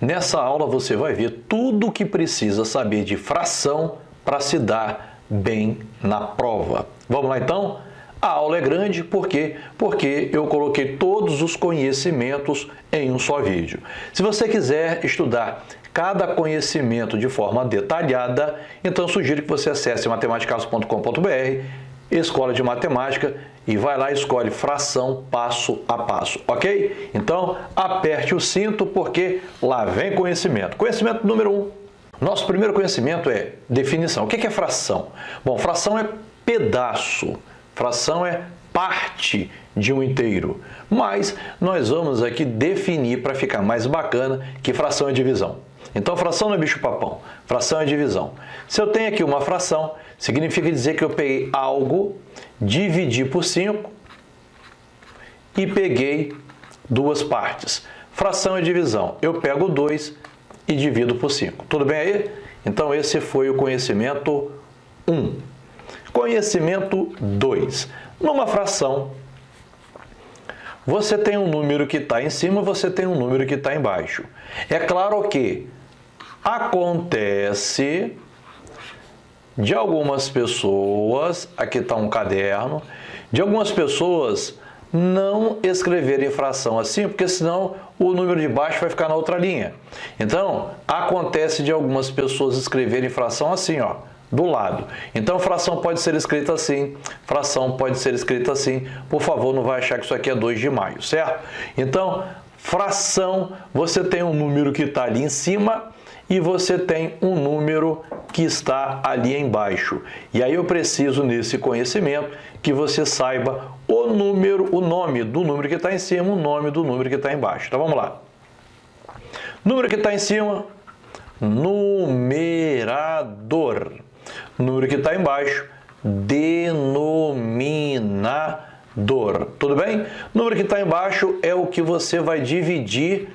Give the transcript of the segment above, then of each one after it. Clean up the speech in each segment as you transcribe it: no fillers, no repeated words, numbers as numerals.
Nessa aula você vai ver tudo o que precisa saber de fração para se dar bem na prova. Vamos lá então? A aula é grande porque eu coloquei todos os conhecimentos em um só vídeo. Se você quiser estudar cada conhecimento de forma detalhada, então sugiro que você acesse matematicaus.com.br, Escola de Matemática, e vai lá e escolhe fração passo a passo, ok? Então, aperte o cinto porque lá vem conhecimento. Conhecimento número 1. Nosso primeiro conhecimento é definição. O que é fração? Bom, fração é pedaço, fração é parte de um inteiro. Mas nós vamos aqui definir para ficar mais bacana que fração é divisão. Então, fração não é bicho-papão, fração é divisão. Se eu tenho aqui uma fração, significa dizer que eu peguei algo, dividi por 5 e peguei duas partes. Fração é divisão. Eu pego 2 e divido por 5. Tudo bem aí? Então, esse foi o conhecimento 1. Conhecimento 2. Numa fração, você tem um número que está em cima, você tem um número que está embaixo. É claro que acontece de algumas pessoas, aqui está um caderno, de algumas pessoas não escreverem fração assim, porque senão o número de baixo vai ficar na outra linha. Então, acontece de algumas pessoas escreverem fração assim, ó, do lado. Então, fração pode ser escrita assim, fração pode ser escrita assim. Por favor, não vai achar que isso aqui é 2 de maio, certo? Então, fração, você tem um número que está ali em cima e você tem um número que está ali embaixo. E aí eu preciso, nesse conhecimento, que você saiba o nome do número que está em cima, o nome do número que está embaixo. Então, vamos lá. Número que está em cima, numerador. Número que está embaixo, denominador. Tudo bem? Número que está embaixo é o que você vai dividir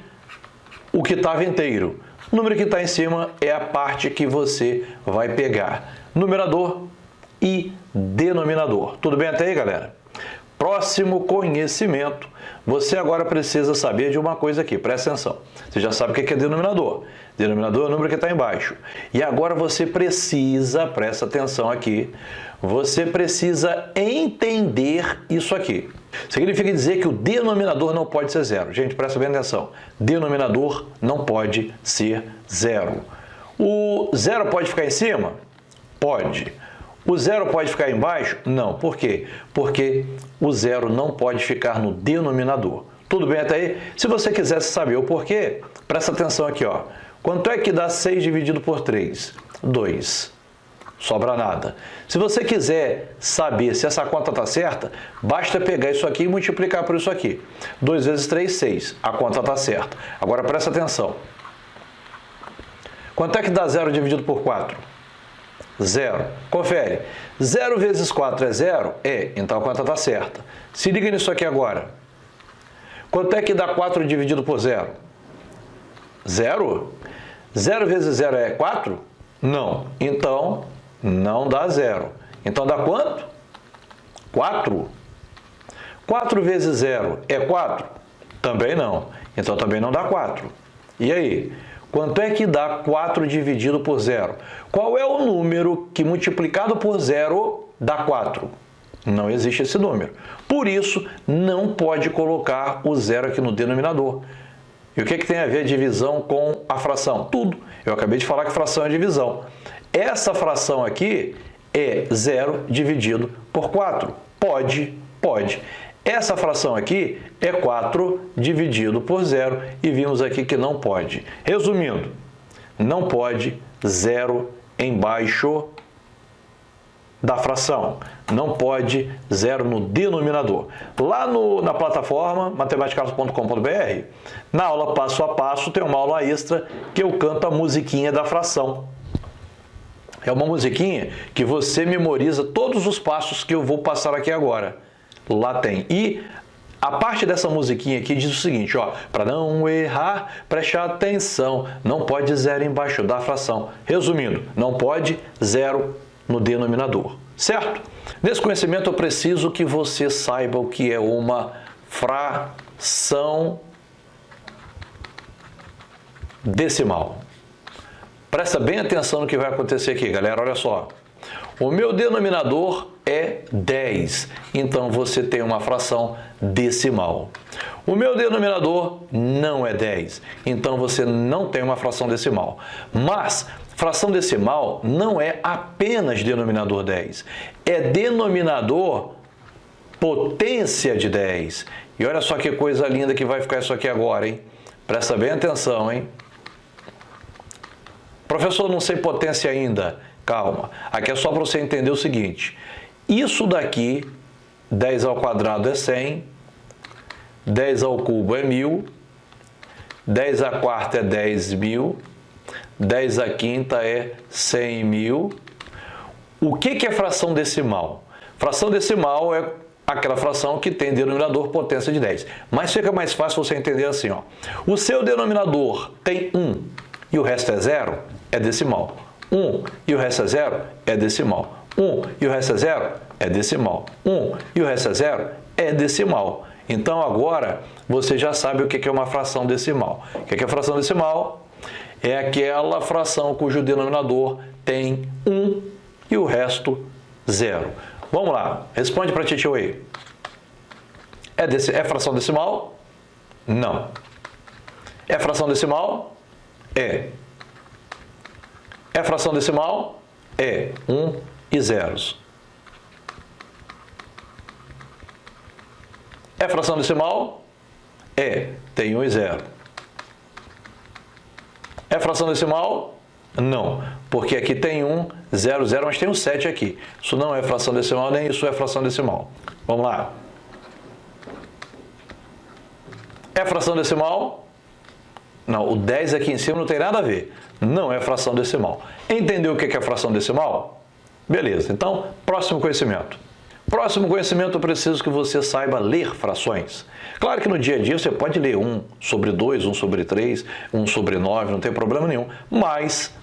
o que estava inteiro. O número que está em cima é a parte que você vai pegar. Numerador e denominador. Tudo bem até aí, galera? Próximo conhecimento. Você agora precisa saber de uma coisa aqui. Presta atenção. Você já sabe o que é denominador. Denominador é o número que está embaixo. E agora você precisa, presta atenção aqui, você precisa entender isso aqui. Significa dizer que o denominador não pode ser zero. Gente, presta bem atenção. Denominador não pode ser zero. O zero pode ficar em cima? Pode. O zero pode ficar embaixo? Não. Por quê? Porque o zero não pode ficar no denominador. Tudo bem até aí? Se você quisesse saber o porquê, presta atenção aqui, ó. Quanto é que dá 6 dividido por 3? 2. Sobra nada. Se você quiser saber se essa conta está certa, basta pegar isso aqui e multiplicar por isso aqui. 2 vezes 3, 6. A conta está certa. Agora presta atenção. Quanto é que dá 0 dividido por 4? 0. Confere. 0 vezes 4 é 0? É. Então a conta está certa. Se liga nisso aqui agora. Quanto é que dá 4 dividido por 0? 0? 0 vezes 0 é 4? Não. Então, não dá 0. Então, dá quanto? 4. 4 vezes 0 é 4? Também não. Então, também não dá 4. E aí? Quanto é que dá 4 dividido por 0? Qual é o número que multiplicado por 0 dá 4? Não existe esse número. Por isso, não pode colocar o 0 aqui no denominador. E o que tem a ver a divisão com a fração? Tudo. Eu acabei de falar que fração é divisão. Essa fração aqui é 0 dividido por 4. Pode, pode. Essa fração aqui é 4 dividido por 0 e vimos aqui que não pode. Resumindo, não pode 0 embaixo da fração. Não pode 0 no denominador. Lá na plataforma matematicaus.com.br, na aula passo a passo, tem uma aula extra que eu canto a musiquinha da fração. É uma musiquinha que você memoriza todos os passos que eu vou passar aqui agora. Lá tem. E a parte dessa musiquinha aqui diz o seguinte, ó, para não errar, preste atenção, não pode 0 embaixo da fração. Resumindo, não pode 0 no denominador, certo? Nesse conhecimento eu preciso que você saiba o que é uma fração decimal. Presta bem atenção no que vai acontecer aqui, galera, olha só. O meu denominador é 10, então você tem uma fração decimal. O meu denominador não é 10, então você não tem uma fração decimal. Mas fração decimal não é apenas denominador 10, é denominador potência de 10. E olha só que coisa linda que vai ficar isso aqui agora, hein? Presta bem atenção, hein? Professor, não sei potência ainda. Calma, aqui é só para você entender o seguinte. Isso daqui, 10 ao quadrado é 100, 10 ao cubo é 1000, 10 à quarta é 10.000, 10 à quinta é 100.000. O que é fração decimal? Fração decimal é aquela fração que tem denominador potência de 10. Mas fica mais fácil você entender assim, ó. O seu denominador tem 1 e o resto é 0, é decimal. 1 e o resto é 0 é decimal. 1 e o resto é 0 é decimal. 1 e o resto é 0 é decimal. Então agora você já sabe o que é uma fração decimal. O que é fração decimal? É aquela fração cujo denominador tem 1 e o resto 0. Vamos lá, responde para a Titio aí. É fração decimal? Não. É fração decimal? É. É fração decimal? É 1 e zeros. É fração decimal? É, tem 1 e 0. É fração decimal? Não, porque aqui tem 1, 0, 0, mas tem um 7 aqui. Isso não é fração decimal, nem isso é fração decimal. Vamos lá. É fração decimal? Não, o 10 aqui em cima não tem nada a ver. Não é fração decimal. Entendeu o que é fração decimal? Beleza, então, próximo conhecimento. Próximo conhecimento, eu preciso que você saiba ler frações. Claro que no dia a dia você pode ler 1 sobre 2, 1 sobre 3, 1 sobre 9, não tem problema nenhum. Mas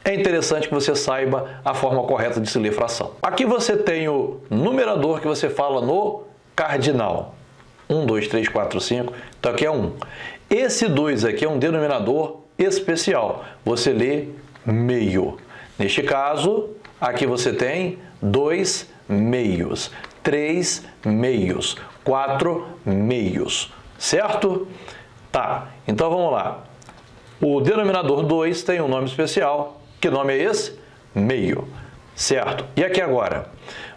é interessante que você saiba a forma correta de se ler fração. Aqui você tem o numerador que você fala no cardinal. 1, 2, 3, 4, 5, então aqui é 1. Esse 2 aqui é um denominador especial. Você lê meio. Neste caso, aqui você tem 2 meios, 3 meios, 4 meios, certo? Tá, então vamos lá. O denominador 2 tem um nome especial. Que nome é esse? Meio, certo? E aqui agora?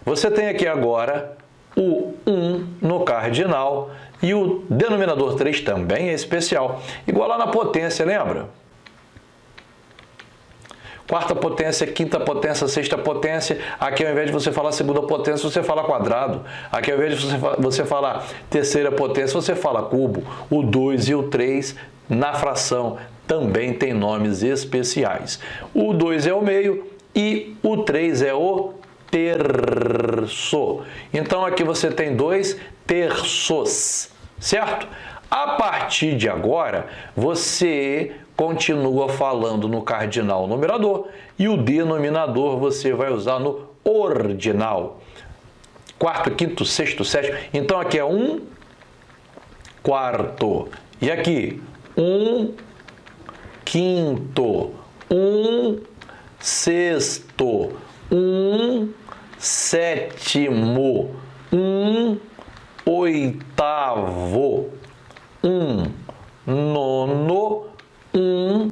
Você tem aqui agora o 1 no cardinal e o denominador 3 também é especial. Igual lá na potência, lembra? Quarta potência, quinta potência, sexta potência. Aqui ao invés de você falar segunda potência, você fala quadrado. Aqui ao invés de você falar terceira potência, você fala cubo. O 2 e o 3 na fração também tem nomes especiais. O 2 é o meio e o 3 é o terço. Então aqui você tem 2 terços, certo? A partir de agora, você continua falando no cardinal numerador e o denominador você vai usar no ordinal. Quarto, quinto, sexto, sétimo. Então aqui é 1 quarto. E aqui 1 quinto, 1 sexto, 1 sétimo, 1 oitavo, 1 nono, 1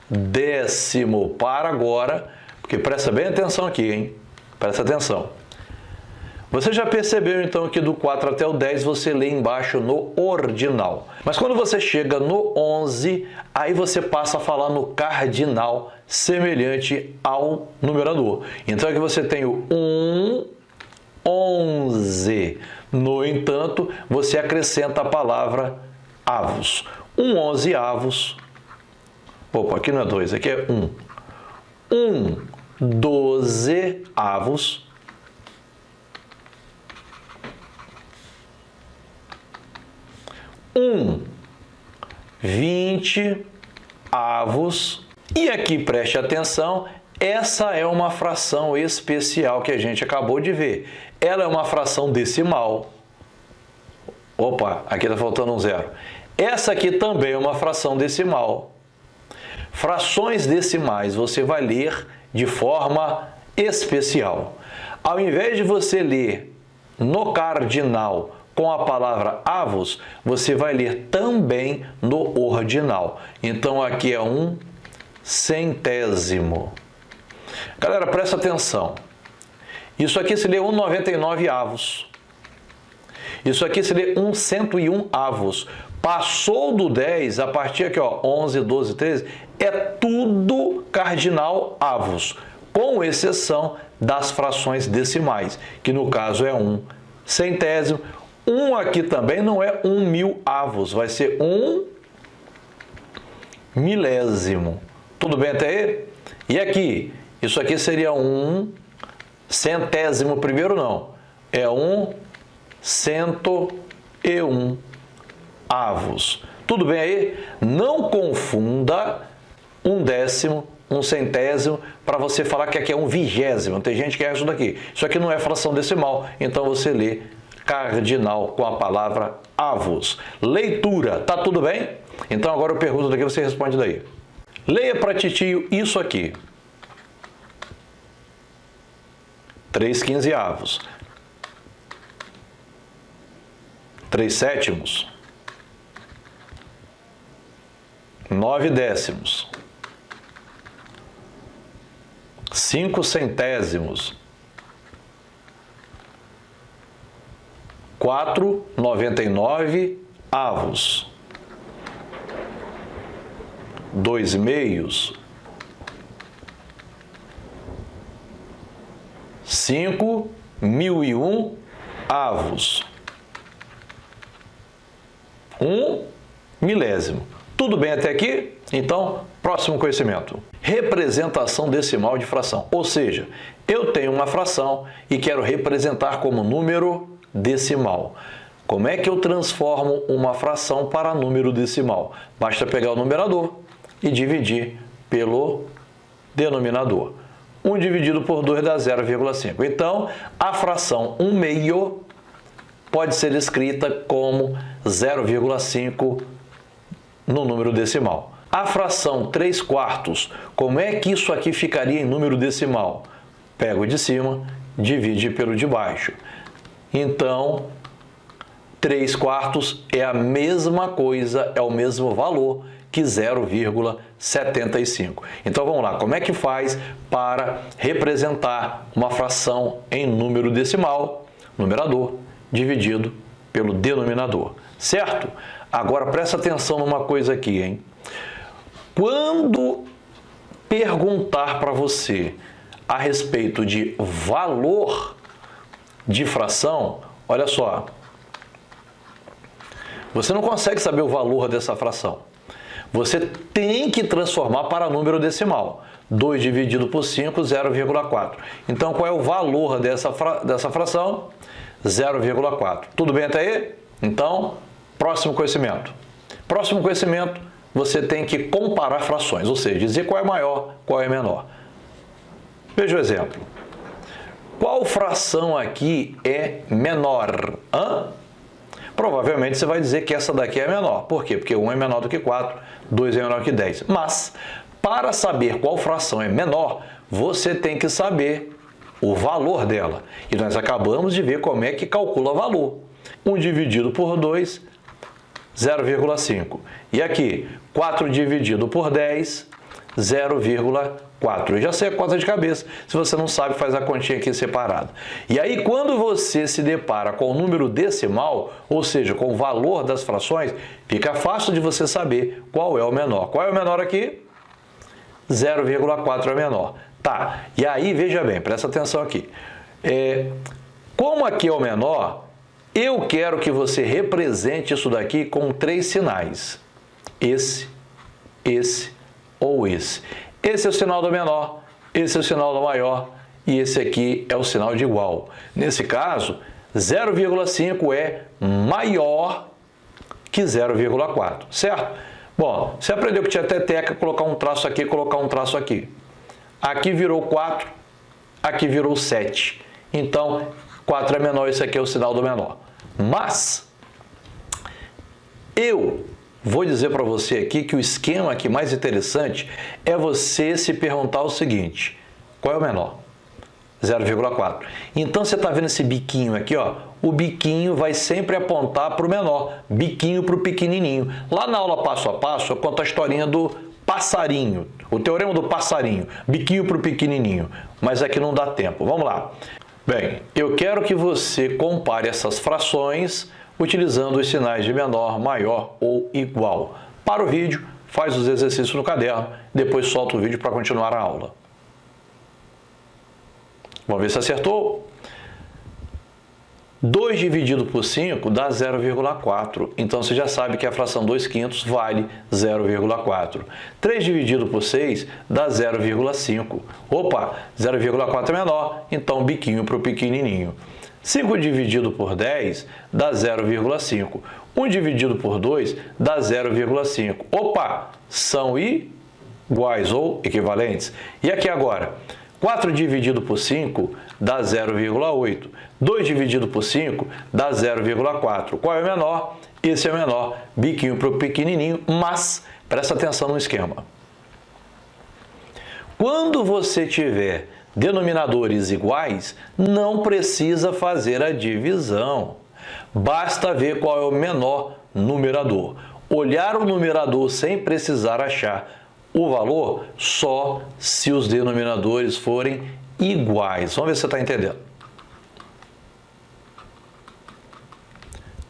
décimo. Para agora, porque presta bem atenção aqui, hein? Presta atenção. Você já percebeu então que do 4 até o 10 você lê embaixo no ordinal. Mas quando você chega no 11, aí você passa a falar no cardinal, semelhante ao numerador. Então aqui você tem o 1, 11. No entanto, você acrescenta a palavra avos. 1 11 avos. Opa, aqui não é 2, aqui é 1. 1 12 avos. 20 avos. E aqui preste atenção, essa é uma fração especial que a gente acabou de ver. Ela é uma fração decimal. Opa, aqui está faltando um zero. Essa aqui também é uma fração decimal. frações decimais você vai ler de forma especial. Ao invés de você ler no cardinal com a palavra avos, você vai ler também no ordinal. Então, aqui é 1/100º. Galera, presta atenção. Isso aqui se lê 1/99 avos. Isso aqui se lê 1/101 avos. Passou do 10, a partir aqui, ó, 11, 12, 13, é tudo cardinal avos, com exceção das frações decimais, que no caso é 1/100º. Aqui também não é 1.000 avos, vai ser 1/1000º. Tudo bem até aí? E aqui? Isso aqui seria 1/100º primeiro, não. É 1/101 avos. Tudo bem aí? Não confunda 1/10, 1/100º, para você falar que aqui é 1/20º. Tem gente que é isso daqui. Isso aqui não é fração decimal, então você lê cardinal com a palavra avos. Leitura, tá tudo bem? Então agora eu pergunto daqui, você responde daí. Leia para titio isso aqui. 3/15 avos. 3/7. 9/10. 5/100º. 4/99 avos. 2/2. 5/1001 avos. 1/1000º. Tudo bem até aqui? Então, próximo conhecimento. Representação decimal de fração. Ou seja, eu tenho uma fração e quero representar como número decimal. Como é que eu transformo uma fração para número decimal? Basta pegar o numerador e dividir pelo denominador. 1 dividido por 2 dá 0,5. Então, a fração 1/2 pode ser escrita como 0,5 no número decimal. A fração 3/4, como é que isso aqui ficaria em número decimal? Pega o de cima, divide pelo de baixo. Então, 3/4 é a mesma coisa, é o mesmo valor que 0,75. Então, vamos lá. Como é que faz para representar uma fração em número decimal? Numerador dividido pelo denominador, certo? Agora, presta atenção numa coisa aqui, hein? Quando perguntar para você a respeito de valor de fração, olha só, você não consegue saber o valor dessa fração. Você tem que transformar para número decimal. 2 dividido por 5, 0,4. Então, qual é o valor dessa fração? 0,4. Tudo bem até aí? Então, próximo conhecimento. Próximo conhecimento, você tem que comparar frações, ou seja, dizer qual é maior, qual é menor. Veja o exemplo. Qual fração aqui é menor? Provavelmente você vai dizer que essa daqui é menor. Por quê? Porque 1 é menor do que 4, 2 é menor que 10. Mas, para saber qual fração é menor, você tem que saber o valor dela. E nós acabamos de ver como é que calcula valor. 1 dividido por 2, 0,5. E aqui, 4 dividido por 10, 0,4. Eu já sei a conta de cabeça. Se você não sabe, faz a continha aqui separada. E aí, quando você se depara com o número decimal, ou seja, com o valor das frações, fica fácil de você saber qual é o menor. Qual é o menor aqui? 0,4 é menor. Tá, e aí, veja bem, presta atenção aqui. Como aqui é o menor, eu quero que você represente isso daqui com 3 sinais. Esse ou esse. Esse é o sinal do menor, esse é o sinal do maior e esse aqui é o sinal de igual. Nesse caso, 0,5 é maior que 0,4, certo? Bom, você aprendeu que tinha teteca, colocar um traço aqui, colocar um traço aqui. Aqui virou 4, aqui virou 7. Então, 4 é menor, esse aqui é o sinal do menor. Mas, eu vou dizer para você aqui que o esquema aqui mais interessante é você se perguntar o seguinte: qual é o menor? 0,4. Então, você está vendo esse biquinho aqui, ó? O biquinho vai sempre apontar para o menor, biquinho para o pequenininho. Lá na aula passo a passo, eu conto a historinha do passarinho, o teorema do passarinho, biquinho para o pequenininho, mas aqui não dá tempo. Vamos lá. Bem, eu quero que você compare essas frações utilizando os sinais de menor, maior ou igual. Para o vídeo, faz os exercícios no caderno, depois solta o vídeo para continuar a aula. Vamos ver se acertou? 2 dividido por 5 dá 0,4. Então, você já sabe que a fração 2/5 vale 0,4. 3 dividido por 6 dá 0,5. Opa, 0,4 é menor, então biquinho para o pequenininho. 5 dividido por 10 dá 0,5. 1 dividido por 2 dá 0,5. Opa, são iguais ou equivalentes. E aqui agora? 4 dividido por 5 dá 0,8. 2 dividido por 5 dá 0,4. Qual é o menor? Esse é o menor. Biquinho para o pequenininho, mas presta atenção no esquema. Quando você tiver denominadores iguais, não precisa fazer a divisão. Basta ver qual é o menor numerador. Olhar o numerador sem precisar achar o valor só se os denominadores forem iguais. Vamos ver se você está entendendo.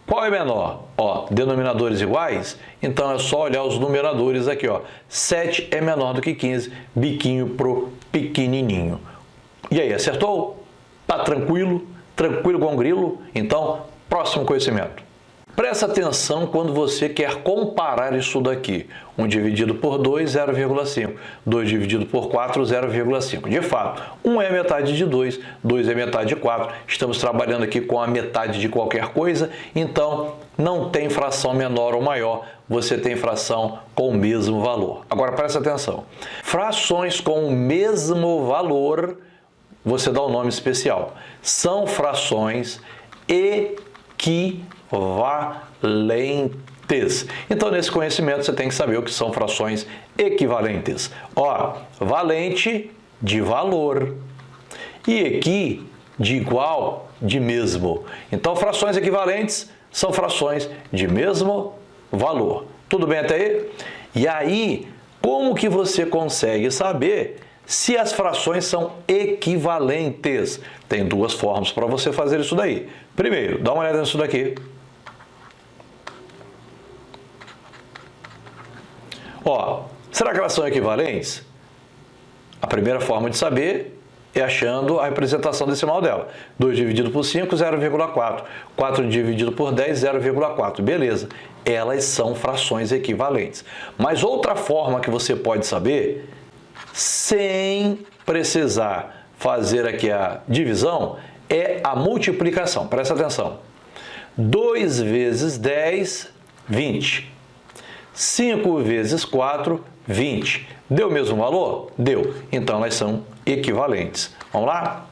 Qual é menor? Ó, denominadores iguais, então é só olhar os numeradores aqui, ó. 7 é menor do que 15, biquinho pro pequenininho. E aí, acertou? Tá tranquilo? Tranquilo igual um grilo? Então, próximo conhecimento. Presta atenção quando você quer comparar isso daqui. 1 dividido por 2, 0,5. 2 dividido por 4, 0,5. De fato, 1 é metade de 2, 2 é metade de 4. Estamos trabalhando aqui com a metade de qualquer coisa, então não tem fração menor ou maior, você tem fração com o mesmo valor. Agora presta atenção. Frações com o mesmo valor, você dá um nome especial. São frações equivalentes. Então, nesse conhecimento, você tem que saber o que são frações equivalentes. Ó, valente de valor e equi de igual, de mesmo. Então, frações equivalentes são frações de mesmo valor. Tudo bem até aí? E aí, como que você consegue saber se as frações são equivalentes? Tem duas formas para você fazer isso daí. Primeiro, dá uma olhada nisso daqui. Ó, será que elas são equivalentes? A primeira forma de saber é achando a representação decimal dela. 2 dividido por 5, 0,4. 4 dividido por 10, 0,4. Beleza, elas são frações equivalentes. Mas outra forma que você pode saber, sem precisar fazer aqui a divisão, é a multiplicação. Presta atenção. 2 vezes 10, 20. 5 vezes 4, 20. Deu o mesmo valor? Deu. Então, elas são equivalentes. Vamos lá?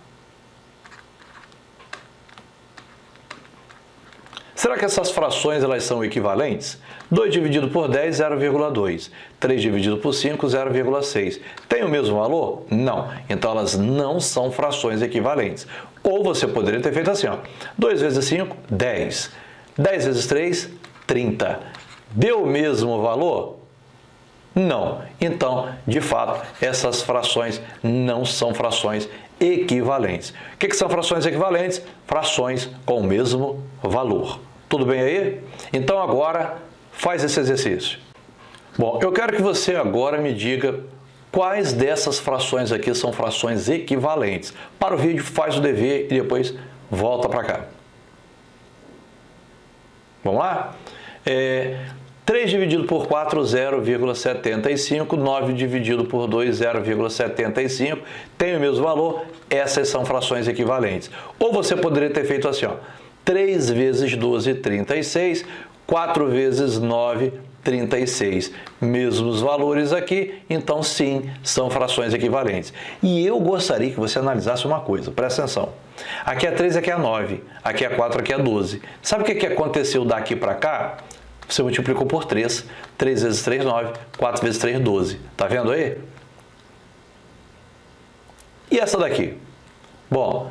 Será que essas frações elas são equivalentes? 2 dividido por 10, 0,2. 3 dividido por 5, 0,6. Tem o mesmo valor? Não. Então, elas não são frações equivalentes. Ou você poderia ter feito assim, ó. 2 vezes 5, 10. 10 vezes 3, 30. Deu o mesmo valor? Não. Então, de fato, essas frações não são frações equivalentes. O que são frações equivalentes? Frações com o mesmo valor. Tudo bem aí? Então, agora, faz esse exercício. Bom, eu quero que você agora me diga quais dessas frações aqui são frações equivalentes. Para o vídeo, faz o dever e depois volta para cá. Vamos lá? 3 dividido por 4, 0,75. 9 dividido por 2, 0,75. Tem o mesmo valor? Essas são frações equivalentes. Ou você poderia ter feito assim, ó. 3 vezes 12, 36. 4 vezes 9, 36. Mesmos valores aqui, então sim, são frações equivalentes. E eu gostaria que você analisasse uma coisa, presta atenção. Aqui é 3, aqui é 9. Aqui é 4, aqui é 12. Sabe o que aconteceu daqui para cá? você multiplicou por 3. 3 vezes 3, 9. 4 vezes 3, 12. Tá vendo aí? E essa daqui? Bom,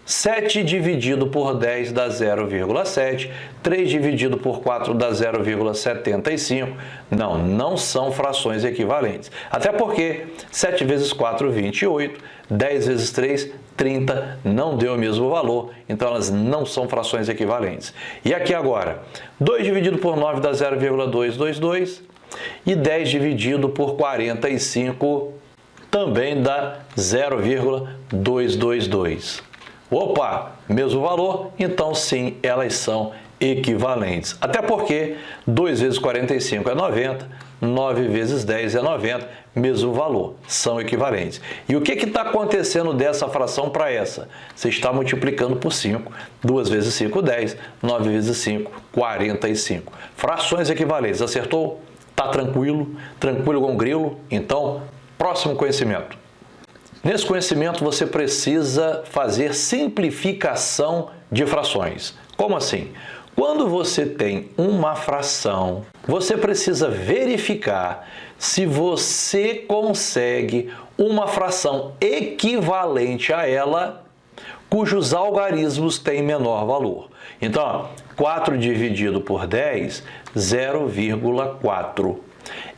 7 dividido por 10 dá 0,7. 3 dividido por 4 dá 0,75. Não são frações equivalentes. Até porque 7 vezes 4, 28. 10 vezes 3, 30. Não deu o mesmo valor. Então, elas não são frações equivalentes. E aqui agora, 2 dividido por 9 dá 0,222. E 10 dividido por 45 também dá 0,222. Opa, mesmo valor, então sim, elas são equivalentes. Até porque 2 vezes 45 é 90, 9 vezes 10 é 90, mesmo valor, são equivalentes. E o que está acontecendo dessa fração para essa? Você está multiplicando por 5, 2 vezes 5, 10, 9 vezes 5, 45. Frações equivalentes, acertou? Está tranquilo? Tranquilo com grilo? Então, próximo conhecimento. Nesse conhecimento, você precisa fazer simplificação de frações. Como assim? Quando você tem uma fração, você precisa verificar se você consegue uma fração equivalente a ela, cujos algarismos têm menor valor. Então, 4 dividido por 10, 0,4.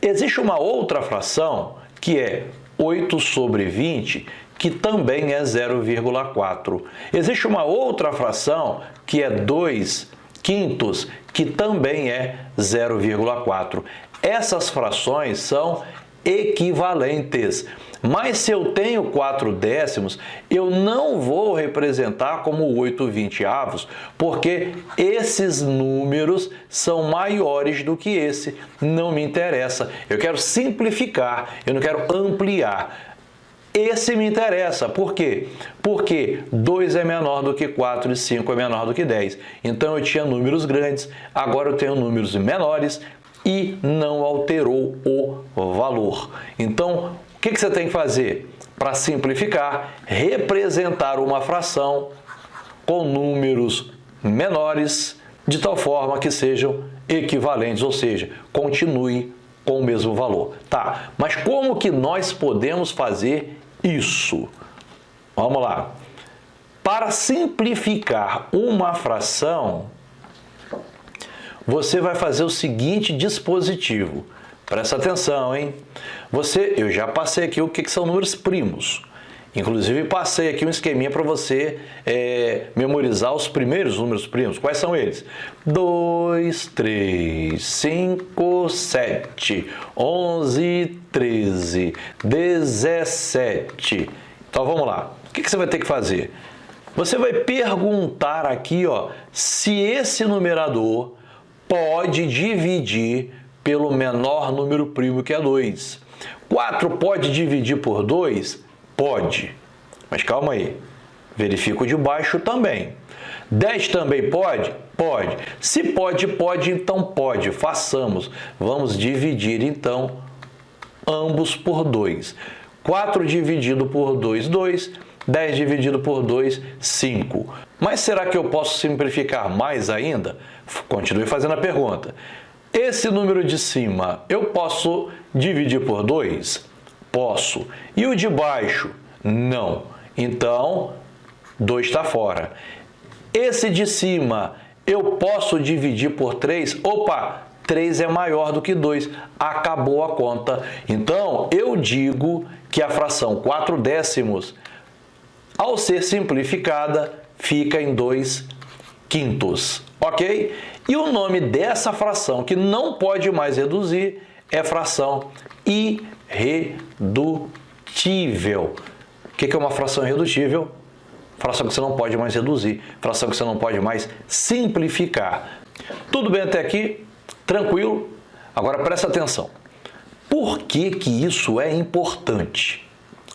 Existe uma outra fração que é 8 sobre 20, que também é 0,4. Existe uma outra fração que é 2 quintos, que também é 0,4. Essas frações são equivalentes. Mas se eu tenho 4 décimos, eu não vou representar como 8 vinteavos, porque esses números são maiores do que esse. Não me interessa. Eu quero simplificar, eu não quero ampliar. Esse me interessa. Por quê? Porque 2 é menor do que 4 e 5 é menor do que 10. Então, eu tinha números grandes, agora eu tenho números menores e não alterou o valor. Então, o que você tem que fazer? Para simplificar, representar uma fração com números menores de tal forma que sejam equivalentes, ou seja, continue com o mesmo valor. Tá, mas como que nós podemos fazer isso? Vamos lá. Para simplificar uma fração, você vai fazer o seguinte dispositivo. Presta atenção, hein? Eu já passei aqui o que são números primos. Inclusive, passei aqui um esqueminha para você memorizar os primeiros números primos. Quais são eles? 2, 3, 5, 7, 11, 13, 17. Então, vamos lá. O que você vai ter que fazer? Você vai perguntar aqui, ó, se esse numerador pode dividir pelo menor número primo, que é 2. 4 pode dividir por 2? Pode. Mas calma aí. Verifico de baixo também. 10 também pode? Pode. Se pode, então pode. Façamos. Vamos dividir, então, ambos por 2. 4 dividido por 2, 2. 10 dividido por 2, 5. Mas será que eu posso simplificar mais ainda? Continue fazendo a pergunta. Esse número de cima, eu posso dividir por 2? Posso. E o de baixo? Não. Então, 2 está fora. Esse de cima, eu posso dividir por 3? Opa, 3 é maior do que 2. Acabou a conta. Então, eu digo que a fração 4 décimos, ao ser simplificada, fica em 2 quintos. Ok? E o nome dessa fração, que não pode mais reduzir, é fração irredutível. O que é uma fração irredutível? Fração que você não pode mais reduzir, fração que você não pode mais simplificar. Tudo bem até aqui? Tranquilo? Agora presta atenção. Por que que isso é importante?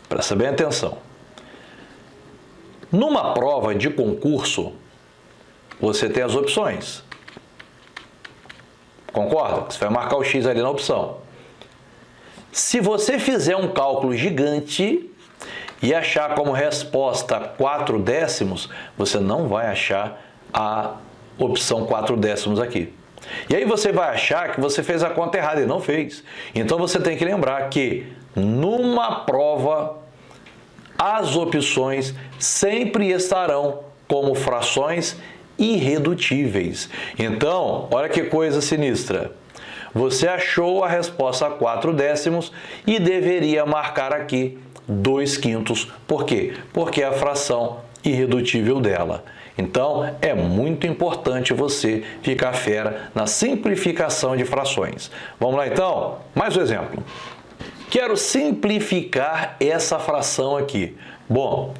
Presta bem atenção. Numa prova de concurso, você tem as opções. Concorda? Você vai marcar o X ali na opção. Se você fizer um cálculo gigante e achar como resposta 4 décimos, você não vai achar a opção 4 décimos aqui. E aí você vai achar que você fez a conta errada e não fez. Então você tem que lembrar que numa prova as opções sempre estarão como frações irredutíveis. Então, olha que coisa sinistra. Você achou a resposta a 4/10 e deveria marcar aqui 2/5. Por quê? Porque é a fração irredutível dela. Então, é muito importante você ficar fera na simplificação de frações. Vamos lá, então? Mais um exemplo. Quero simplificar essa fração aqui. Bom,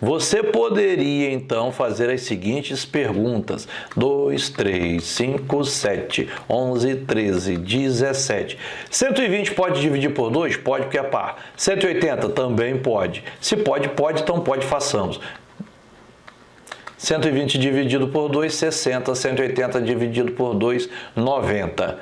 você poderia, então, fazer as seguintes perguntas. 2, 3, 5, 7, 11, 13, 17. 120 pode dividir por 2? Pode, porque é par. 180 também pode. Se pode, então pode, façamos. 120 dividido por 2, 60. 180 dividido por 2, 90.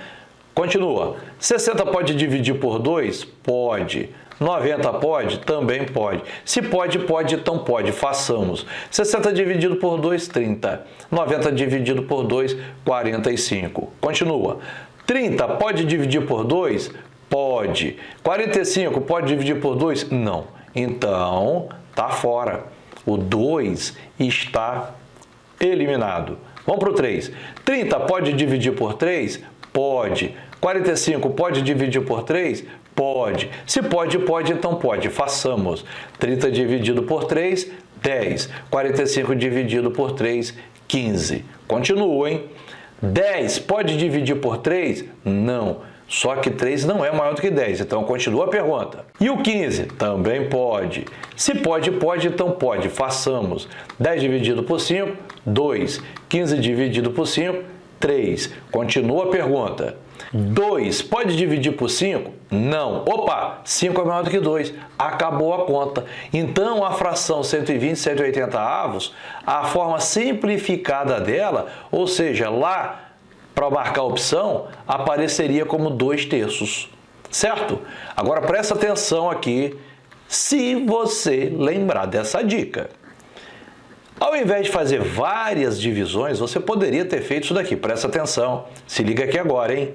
Continua. 60 pode dividir por 2? Pode. 90 pode? Também pode. Se pode, então pode. Façamos. 60 dividido por 2, 30. 90 dividido por 2, 45. Continua. 30 pode dividir por 2? Pode. 45 pode dividir por 2? Não. Então, está fora. O 2 está eliminado. Vamos para o 3. 30 pode dividir por 3? Pode. 45 pode dividir por 3? Pode. Se pode, então pode. Façamos. 30 dividido por 3, 10. 45 dividido por 3, 15. Continua, hein? 10 pode dividir por 3? Não. Só que 3 não é maior do que 10. Então, continua a pergunta. E o 15? Também pode. Se pode, então pode. Façamos. 10 dividido por 5, 2. 15 dividido por 5, 3. Continua a pergunta. 2 pode dividir por 5? Não. Opa, 5 é maior do que 2. Acabou a conta. Então, a fração 120, 180 avos, a forma simplificada dela, ou seja, lá para marcar a opção, apareceria como 2/3. Certo? Agora, presta atenção aqui, se você lembrar dessa dica. Ao invés de fazer várias divisões, você poderia ter feito isso daqui. Presta atenção. Se liga aqui agora, hein?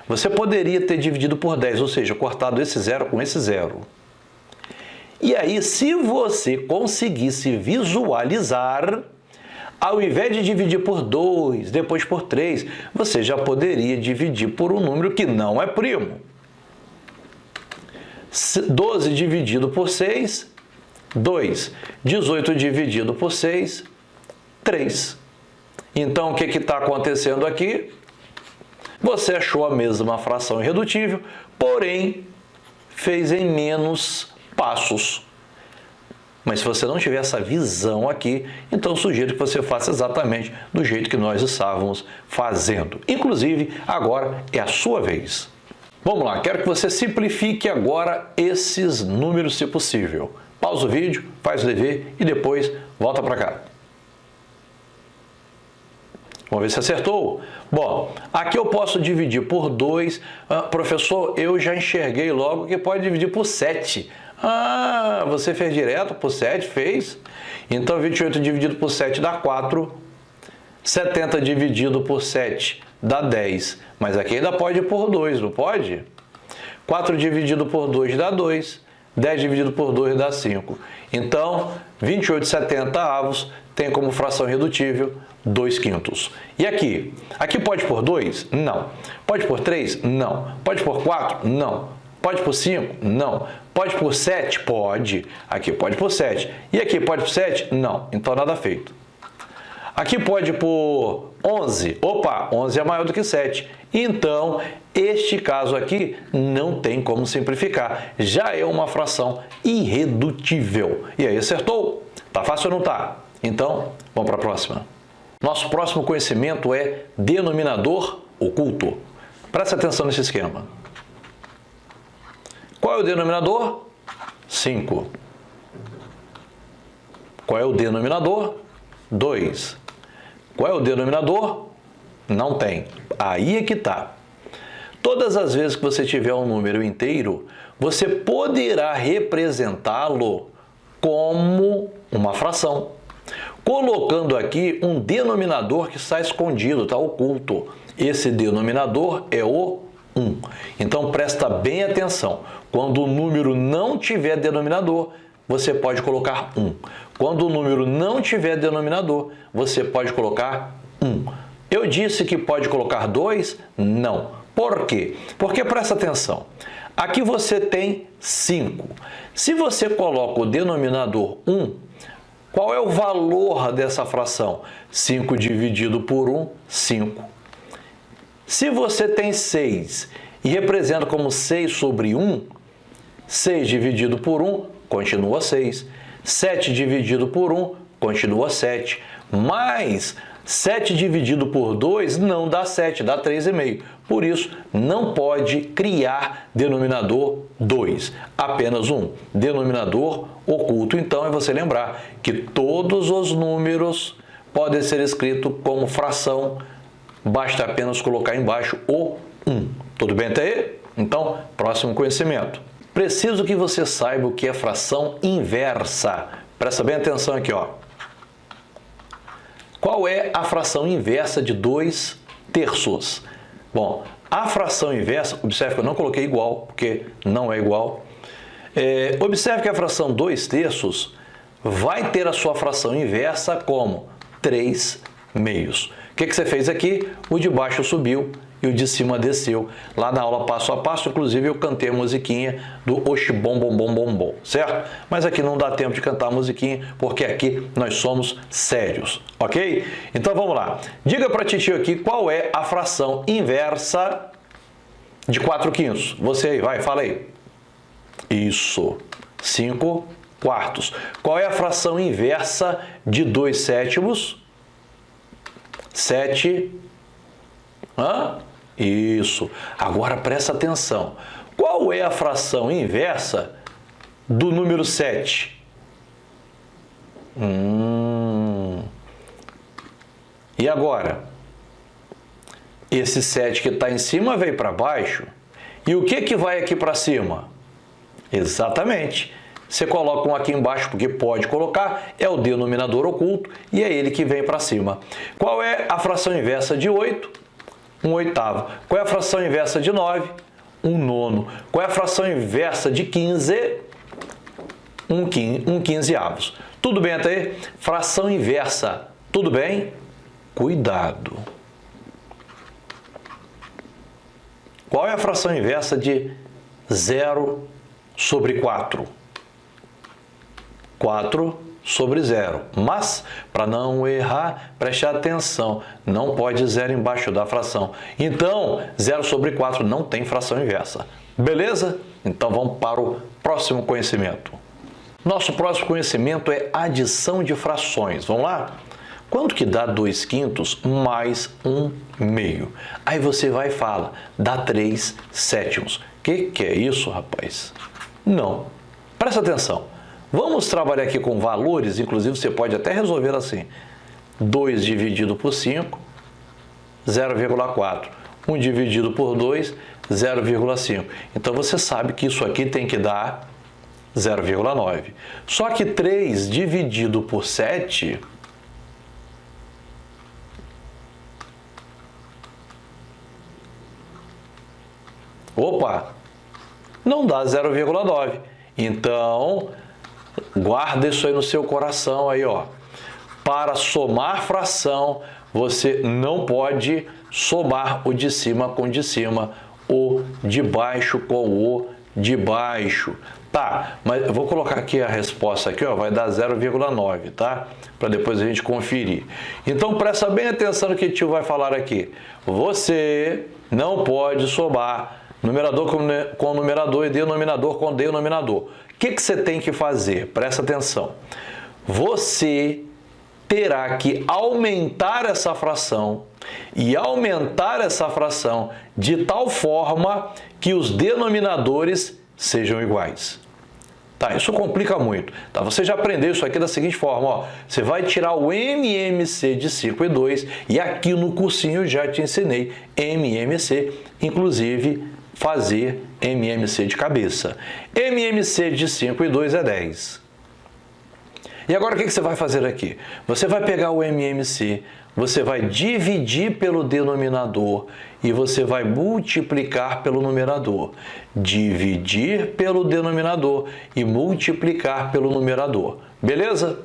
Você poderia ter dividido por 10, ou seja, cortado esse 0 com esse 0. E aí, se você conseguisse visualizar, ao invés de dividir por 2, depois por 3, você já poderia dividir por um número que não é primo. 12 dividido por 6, 2. 18 dividido por 6, 3. Então, o que está acontecendo aqui? Você achou a mesma fração irredutível, porém, fez em menos passos. Mas se você não tiver essa visão aqui, então sugiro que você faça exatamente do jeito que nós estávamos fazendo. Inclusive, agora é a sua vez. Vamos lá, quero que você simplifique agora esses números, se possível. Pausa o vídeo, faz o dever e depois volta para cá. Vamos ver se acertou. Bom, aqui eu posso dividir por 2. Professor, eu já enxerguei logo que pode dividir por 7. Ah, você fez direto por 7? Fez. Então, 28 dividido por 7 dá 4. 70 dividido por 7 dá 10. Mas aqui ainda pode ir por 2, não pode? 4 dividido por 2 dá 2. 10 dividido por 2 dá 5. Então, 28 70 avos tem como fração irredutível 2/5. E aqui? Aqui pode por 2? Não. Pode por 3? Não. Pode por 4? Não. Pode por 5? Não. Pode por 7? Pode. Aqui pode por 7. E aqui pode por 7? Não. Então, nada feito. Aqui pode por 11? Opa, 11 é maior do que 7. Então, este caso aqui não tem como simplificar. Já é uma fração irredutível. E aí, acertou? Tá fácil ou não tá? Então, vamos para a próxima. Nosso próximo conhecimento é denominador oculto. Presta atenção nesse esquema. Qual é o denominador? 5. Qual é o denominador? 2. Qual é o denominador? Não tem. Aí é que está. Todas as vezes que você tiver um número inteiro, você poderá representá-lo como uma fração. colocando aqui um denominador que está escondido, está oculto. Esse denominador é o 1. Então, presta bem atenção. Quando o número não tiver denominador, você pode colocar 1. Quando o número não tiver denominador, você pode colocar 1. Eu disse que pode colocar 2? Não. Por quê? Porque, presta atenção, aqui você tem 5. Se você coloca o denominador 1, qual é o valor dessa fração? 5 dividido por 1, 5. Se você tem 6 e representa como 6 sobre 1, 6 dividido por 1 continua 6. 7 dividido por 1 continua 7. Mas 7 dividido por 2 não dá 7, dá 3,5. Por isso, não pode criar denominador 2, apenas 1. Denominador oculto, então, é você lembrar que todos os números podem ser escritos como fração, basta apenas colocar embaixo o 1. Tudo bem até aí? Então, próximo conhecimento. Preciso que você saiba o que é fração inversa. Presta bem atenção aqui, ó. Qual é a fração inversa de 2/3? Bom, a fração inversa, observe que eu não coloquei igual, porque não é igual. Observe que a fração 2/3 vai ter a sua fração inversa como 3/2. O que você fez aqui? O de baixo subiu e o de cima desceu. Lá na aula passo a passo, inclusive, eu cantei a musiquinha do Oxi Bom Bom Bom Bom Bom, certo? Mas aqui não dá tempo de cantar a musiquinha, porque aqui nós somos sérios, ok? Então vamos lá. Diga para a titio aqui qual é a fração inversa de 4/5. Você aí, vai, fala aí. Isso, 5/4. Qual é a fração inversa de 2/7? 7. Isso. Agora presta atenção. Qual é a fração inversa do número 7? E agora? Esse 7 que está em cima veio para baixo. E o que vai aqui para cima? Exatamente. Você coloca um aqui embaixo, porque pode colocar, é o denominador oculto, e é ele que vem para cima. Qual é a fração inversa de 8? 1/8. Qual é a fração inversa de 9? 1/9. Qual é a fração inversa de 15? 1/15. Tudo bem até aí? Fração inversa. Tudo bem? Cuidado. Qual é a fração inversa de 0/4? 4/0. Mas, para não errar, preste atenção, não pode 0 embaixo da fração. Então, 0/4 não tem fração inversa. Beleza? Então, vamos para o próximo conhecimento. Nosso próximo conhecimento é adição de frações. Vamos lá? Quanto que dá 2/5 mais 1/2? Aí você vai e fala, dá 3/7. Que é isso, rapaz? Não. Presta atenção. Vamos trabalhar aqui com valores, inclusive você pode até resolver assim. 2 dividido por 5, 0,4. 1 dividido por 2, 0,5. Então, você sabe que isso aqui tem que dar 0,9. Só que 3 dividido por 7... Opa! Não dá 0,9. Então, guarda isso aí no seu coração aí, ó. Para somar fração, você não pode somar o de cima com o de cima, o de baixo com o de baixo. Tá, mas eu vou colocar aqui a resposta aqui, ó, vai dar 0,9, tá? Para depois a gente conferir. Então, presta bem atenção no que o tio vai falar aqui. Você não pode somar numerador com numerador e denominador com denominador. O que você tem que fazer? Presta atenção. Você terá que aumentar essa fração e aumentar essa fração de tal forma que os denominadores sejam iguais. Tá, isso complica muito. Tá, você já aprendeu isso aqui da seguinte forma, ó. Você vai tirar o MMC de 5 e 2 e aqui no cursinho eu já te ensinei MMC, inclusive fazer MMC de cabeça. MMC de 5 e 2 é 10. E agora o que você vai fazer aqui? Você vai pegar o MMC, você vai dividir pelo denominador e você vai multiplicar pelo numerador. Dividir pelo denominador e multiplicar pelo numerador. Beleza?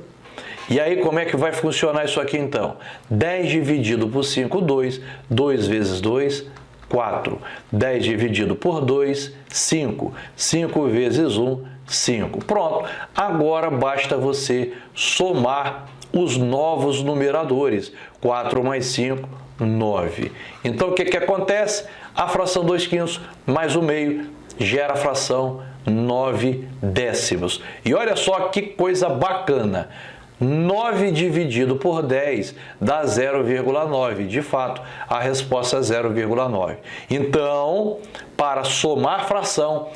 E aí, como é que vai funcionar isso aqui, então? 10 dividido por 5, 2. 2 vezes 2, 4. 10 dividido por 2, 5. 5 vezes 1, 5. Pronto. Agora basta você somar os novos numeradores. 4 mais 5, 9. Então, o que acontece? A fração 2/5 mais o meio gera a fração 9 décimos. E olha só que coisa bacana. 9 dividido por 10 dá 0,9. De fato, a resposta é 0,9. Então, para somar fração,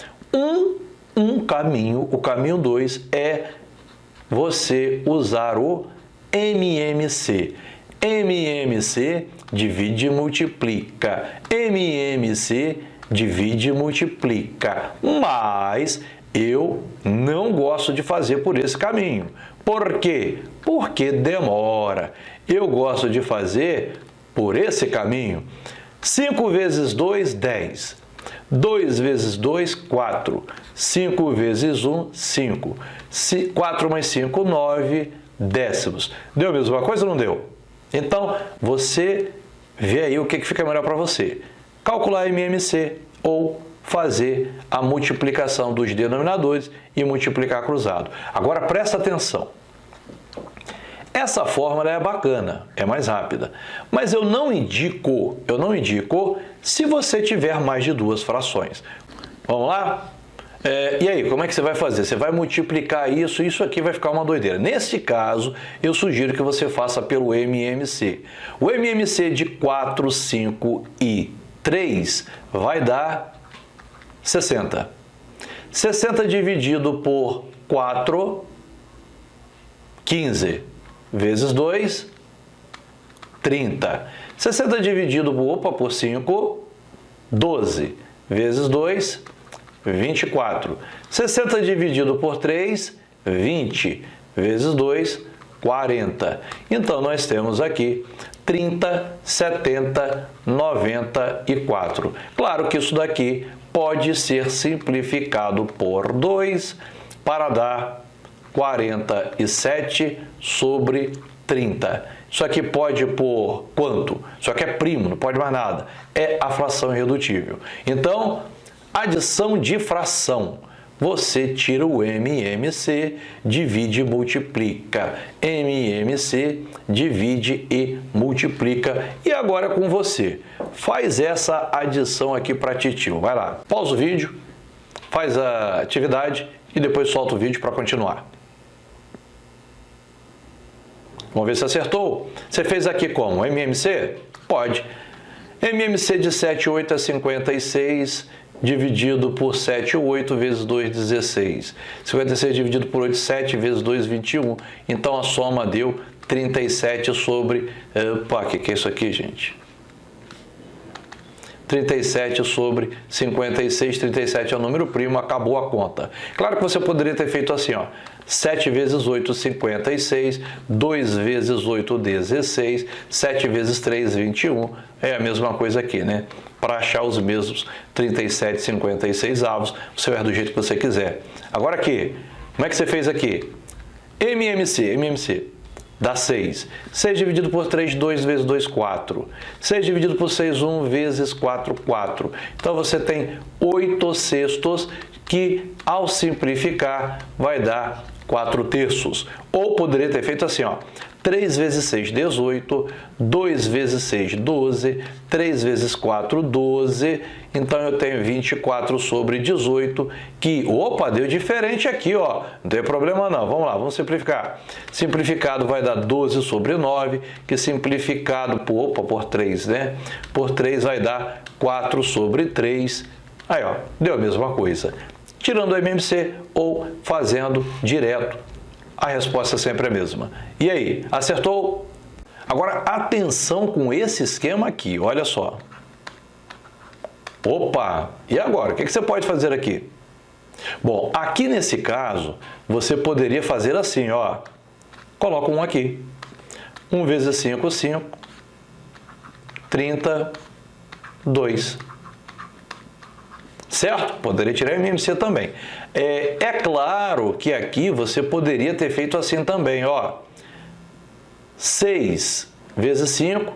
um caminho, o caminho 2, é você usar o MMC. MMC divide e multiplica. MMC divide e multiplica. Mas eu não gosto de fazer por esse caminho. Por quê? Porque demora. Eu gosto de fazer por esse caminho. 5 vezes 2, 10. 2 vezes 2, 4. 5 vezes 1, 5. 4 mais 5, 9 décimos. Deu a mesma coisa ou não deu? Então, você vê aí o que fica melhor para você. Calcular MMC ou fazer a multiplicação dos denominadores e multiplicar cruzado. Agora, presta atenção. Essa fórmula é bacana, é mais rápida, mas eu não indico se você tiver mais de 2 frações. Vamos lá? E aí, como é que você vai fazer? Você vai multiplicar isso aqui vai ficar uma doideira. Nesse caso, eu sugiro que você faça pelo MMC. O MMC de 4, 5 e 3 vai dar 60. 60 dividido por 4, 15. Vezes 2, 30. 60 dividido por 5, 12. Vezes 2, 24. 60 dividido por 3, 20. Vezes 2, 40. Então, nós temos aqui 30, 70, 94. Claro que isso daqui pode ser simplificado por 2 para dar 47 sobre 30. Isso aqui pode por quanto? Isso aqui é primo, não pode mais nada. É a fração irredutível. Então, adição de fração. Você tira o MMC, divide e multiplica. MMC, divide e multiplica. E agora é com você. Faz essa adição aqui para titio. Vai lá, pausa o vídeo, faz a atividade e depois solta o vídeo para continuar. Vamos ver se acertou. Você fez aqui como? MMC? Pode. MMC de 7, 8 é 56, dividido por 7, 8 vezes 2, 16. 56 dividido por 8, 7 vezes 2, 21. Então, a soma deu 37 sobre... Opa, o que é isso aqui, gente? 37 sobre 56, 37 é o número primo, acabou a conta. Claro que você poderia ter feito assim, ó. 7 vezes 8, 56, 2 vezes 8, 16, 7 vezes 3, 21. É a mesma coisa aqui, né? Para achar os mesmos 37, 56 avos, você vai do jeito que você quiser. Agora aqui, como é que você fez aqui? MMC. Dá 6. 6 dividido por 3, 2 vezes 2, 4. 6 dividido por 6, 1 vezes 4, 4. Então, você tem 8 sextos que, ao simplificar, vai dar 4 terços. Ou poderia ter feito assim, ó. 3 vezes 6, 18. 2 vezes 6, 12. 3 vezes 4, 12. Então, eu tenho 24 sobre 18, que, opa, deu diferente aqui, ó. Não tem problema não. Vamos lá, vamos simplificar. Simplificado vai dar 12 sobre 9, que simplificado por 3, né? Por 3 vai dar 4 sobre 3. Aí, ó, deu a mesma coisa. Tirando o MMC ou fazendo direto. A resposta é sempre a mesma. E aí, acertou? Agora, atenção com esse esquema aqui, olha só. Opa! E agora? O que você pode fazer aqui? Bom, aqui nesse caso, você poderia fazer assim, ó. Coloco 1 aqui. 1 vezes 5, 5. 32. Certo? Poderia tirar MMC também. É claro que aqui você poderia ter feito assim também, ó. 6 vezes 5,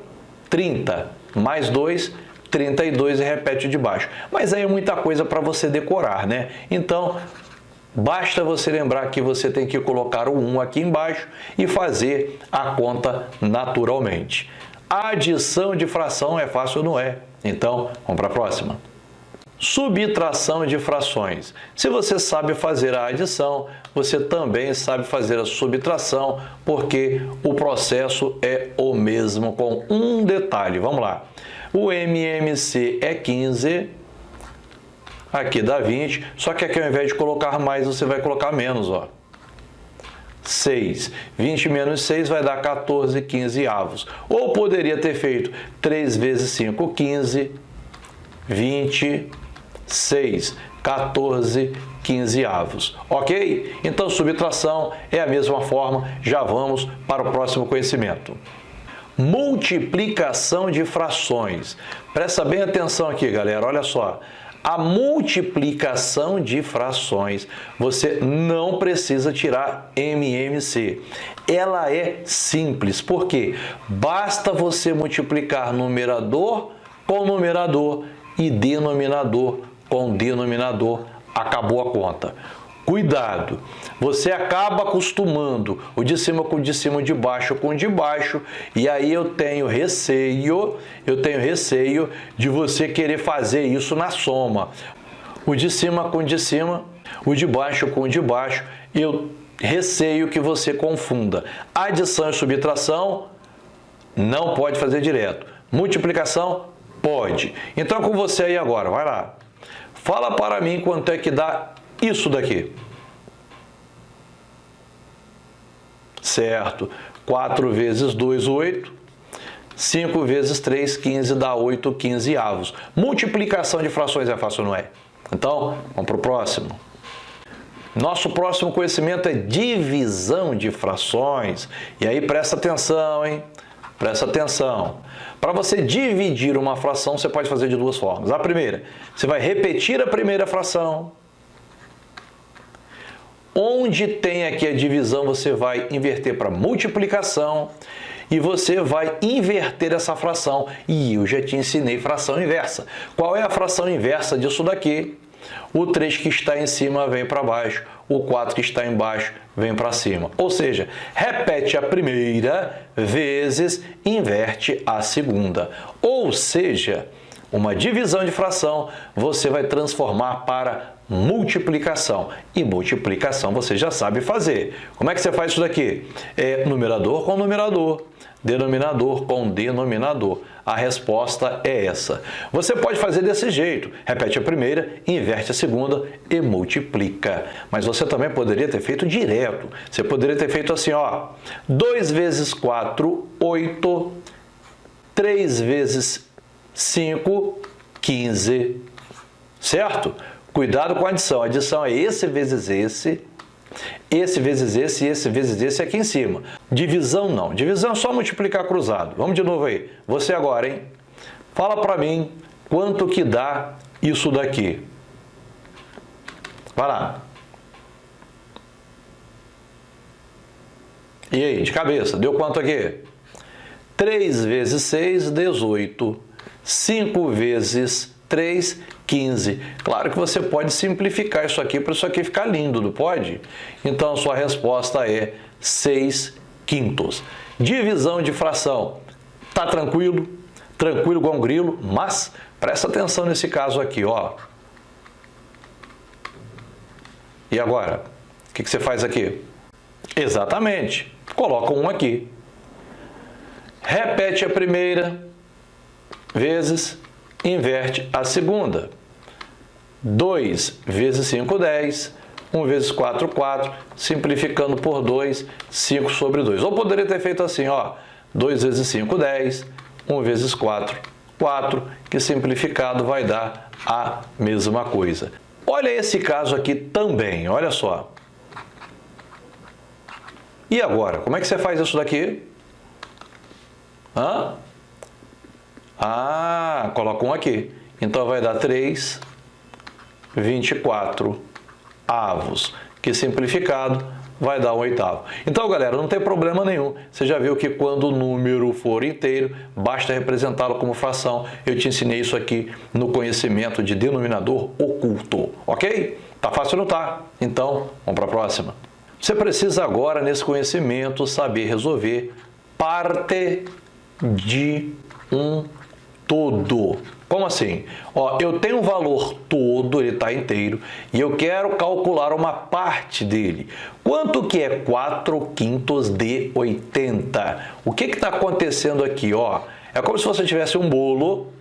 30, mais 2, 32 e repete o de baixo. Mas aí é muita coisa para você decorar, né? Então, basta você lembrar que você tem que colocar o 1 aqui embaixo e fazer a conta naturalmente. A adição de fração é fácil ou não é? Então, vamos para a próxima. Subtração de frações. Se você sabe fazer a adição, você também sabe fazer a subtração, porque o processo é o mesmo, com um detalhe. Vamos lá. O MMC é 15, aqui dá 20, só que aqui ao invés de colocar mais, você vai colocar menos, ó. 6. 20 menos 6 vai dar 14 quinzeavos. Ou poderia ter feito 3 vezes 5, 15, 20, 6, 14 quinzeavos. Ok? Então, subtração é a mesma forma. Já vamos para o próximo conhecimento. Multiplicação de frações. Presta bem atenção aqui, galera. Olha só. A multiplicação de frações, você não precisa tirar MMC. Ela é simples. Por quê? Basta você multiplicar numerador com numerador e denominador com denominador. Acabou a conta. Cuidado, você acaba acostumando o de cima com o de cima, o de baixo com o de baixo, e aí eu tenho receio de você querer fazer isso na soma. O de cima com o de cima, o de baixo com o de baixo, eu receio que você confunda. Adição e subtração não pode fazer direto. Multiplicação pode. Então, com você aí agora, vai lá. Fala para mim quanto é que dá isso daqui. Certo. 4 vezes 2, 8. 5 vezes 3, 15, dá 8 quinzeavos. Multiplicação de frações é fácil, não é? Então, vamos para o próximo. Nosso próximo conhecimento é divisão de frações. E aí, presta atenção, hein? Presta atenção. Para você dividir uma fração, você pode fazer de duas formas. A primeira, você vai repetir a primeira fração. Onde tem aqui a divisão, você vai inverter para multiplicação e você vai inverter essa fração. E eu já te ensinei fração inversa. Qual é a fração inversa disso daqui? O 3 que está em cima vem para baixo, o 4 que está embaixo vem para cima. Ou seja, repete a primeira vezes, inverte a segunda. Ou seja, uma divisão de fração você vai transformar para multiplicação. E multiplicação você já sabe fazer. Como é que você faz isso daqui? É numerador com numerador, denominador com denominador. A resposta é essa. Você pode fazer desse jeito. Repete a primeira, inverte a segunda e multiplica. Mas você também poderia ter feito direto. Você poderia ter feito assim, ó. 2 vezes 4, 8. 3 vezes 5, 15. Certo? Cuidado com a adição. A adição é esse vezes esse vezes esse e esse vezes esse aqui em cima. Divisão não. Divisão é só multiplicar cruzado. Vamos de novo aí. Você agora, hein? Fala para mim quanto que dá isso daqui. Vai lá. E aí, de cabeça, deu quanto aqui? 3 vezes 6, 18. 5 vezes 3, 15. Claro que você pode simplificar isso aqui para isso aqui ficar lindo, não pode? Então, a sua resposta é 6/5. Divisão de fração. Tá tranquilo? Tranquilo igual um grilo, mas presta atenção nesse caso aqui, ó. E agora? O que você faz aqui? Exatamente. Coloca um aqui. Repete a primeira vezes, inverte a segunda. 2 vezes 5, 10. 1 vezes 4, 4. Simplificando por 2, 5 sobre 2. Ou poderia ter feito assim, ó. 2 vezes 5, 10. 1 vezes 4, 4. Que simplificado vai dar a mesma coisa. Olha esse caso aqui também, olha só. E agora, como é que você faz isso daqui? Hã? Ah, coloca um aqui. Então vai dar 3/24 avos, que simplificado vai dar 1/8. Então, galera, não tem problema nenhum. Você já viu que quando o número for inteiro, basta representá-lo como fração. Eu te ensinei isso aqui no conhecimento de denominador oculto, ok? Tá fácil, não tá? Então, vamos para a próxima. Você precisa agora, nesse conhecimento, saber resolver parte de um todo. Como assim? Ó, eu tenho um valor todo, ele está inteiro, e eu quero calcular uma parte dele. Quanto que é 4/5 de 80? O que está acontecendo aqui? Ó, é como se você tivesse um bolo,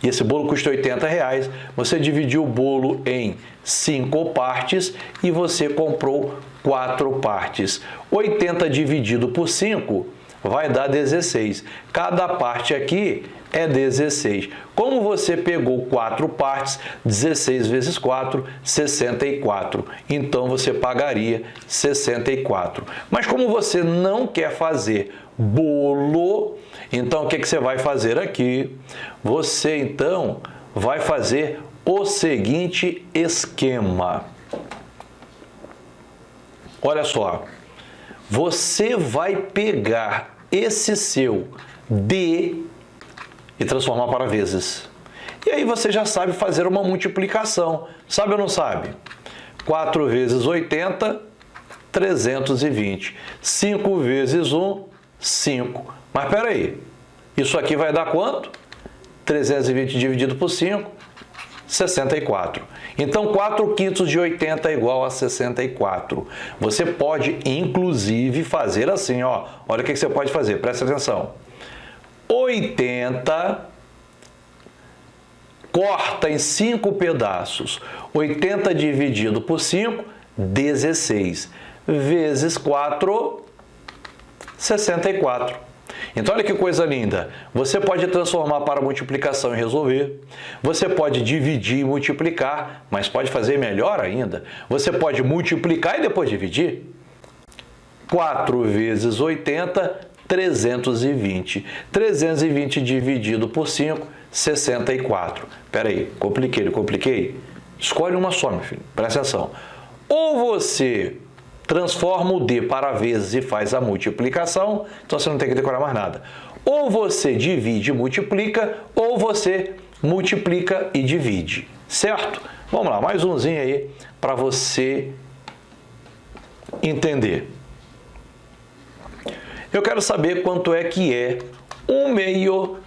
e esse bolo custa R$80, você dividiu o bolo em 5 partes e você comprou 4 partes. 80 dividido por 5 vai dar 16. Cada parte aqui é 16. Como você pegou 4 partes, 16 vezes 4, 64. Então, você pagaria 64. Mas como você não quer fazer bolo, então o que você vai fazer aqui? Você, então, vai fazer o seguinte esquema. Olha só. Você vai pegar esse seu D e transformar para vezes. E aí você já sabe fazer uma multiplicação. Sabe ou não sabe? 4 vezes 80, 320. 5 vezes 1, 5. Mas espera aí, isso aqui vai dar quanto? 320 dividido por 5, 64. Então, 4/5 de 80 é igual a 64. Você pode, inclusive, fazer assim, ó. Olha o que você pode fazer, presta atenção. 80 corta em 5 pedaços. 80 dividido por 5, 16. Vezes 4, 64. Então, olha que coisa linda. Você pode transformar para multiplicação e resolver. Você pode dividir e multiplicar, mas pode fazer melhor ainda. Você pode multiplicar e depois dividir. 4 vezes 80, 320. 320 dividido por 5, 64. Espera aí, compliquei? Escolhe uma só, meu filho. Presta atenção. Ou você transforma o D para vezes e faz a multiplicação, então você não tem que decorar mais nada. Ou você divide e multiplica, ou você multiplica e divide, certo? Vamos lá, mais umzinho aí para você entender. Eu quero saber quanto é que é 1/2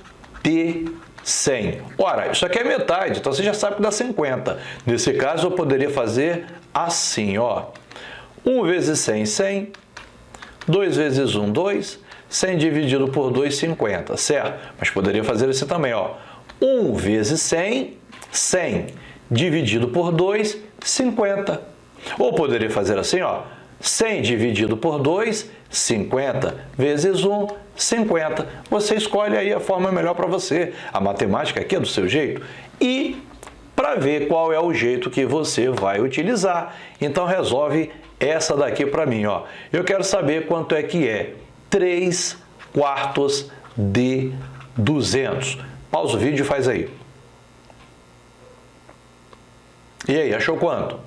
de 100. Ora, isso aqui é metade, então você já sabe que dá 50. Nesse caso, eu poderia fazer assim, ó. 1 vezes 100, 100. 2 vezes 1, 2. 100 dividido por 2, 50, certo? Mas poderia fazer assim também, ó. 1 vezes 100, 100. Dividido por 2, 50. Ou poderia fazer assim, ó. 100 dividido por 2, 50. Vezes 1, 50. Você escolhe aí a forma melhor para você. A matemática aqui é do seu jeito. E para ver qual é o jeito que você vai utilizar, então resolve essa daqui para mim, ó. Eu quero saber quanto é que é 3/4 de 200. Pausa o vídeo e faz aí. E aí, achou quanto?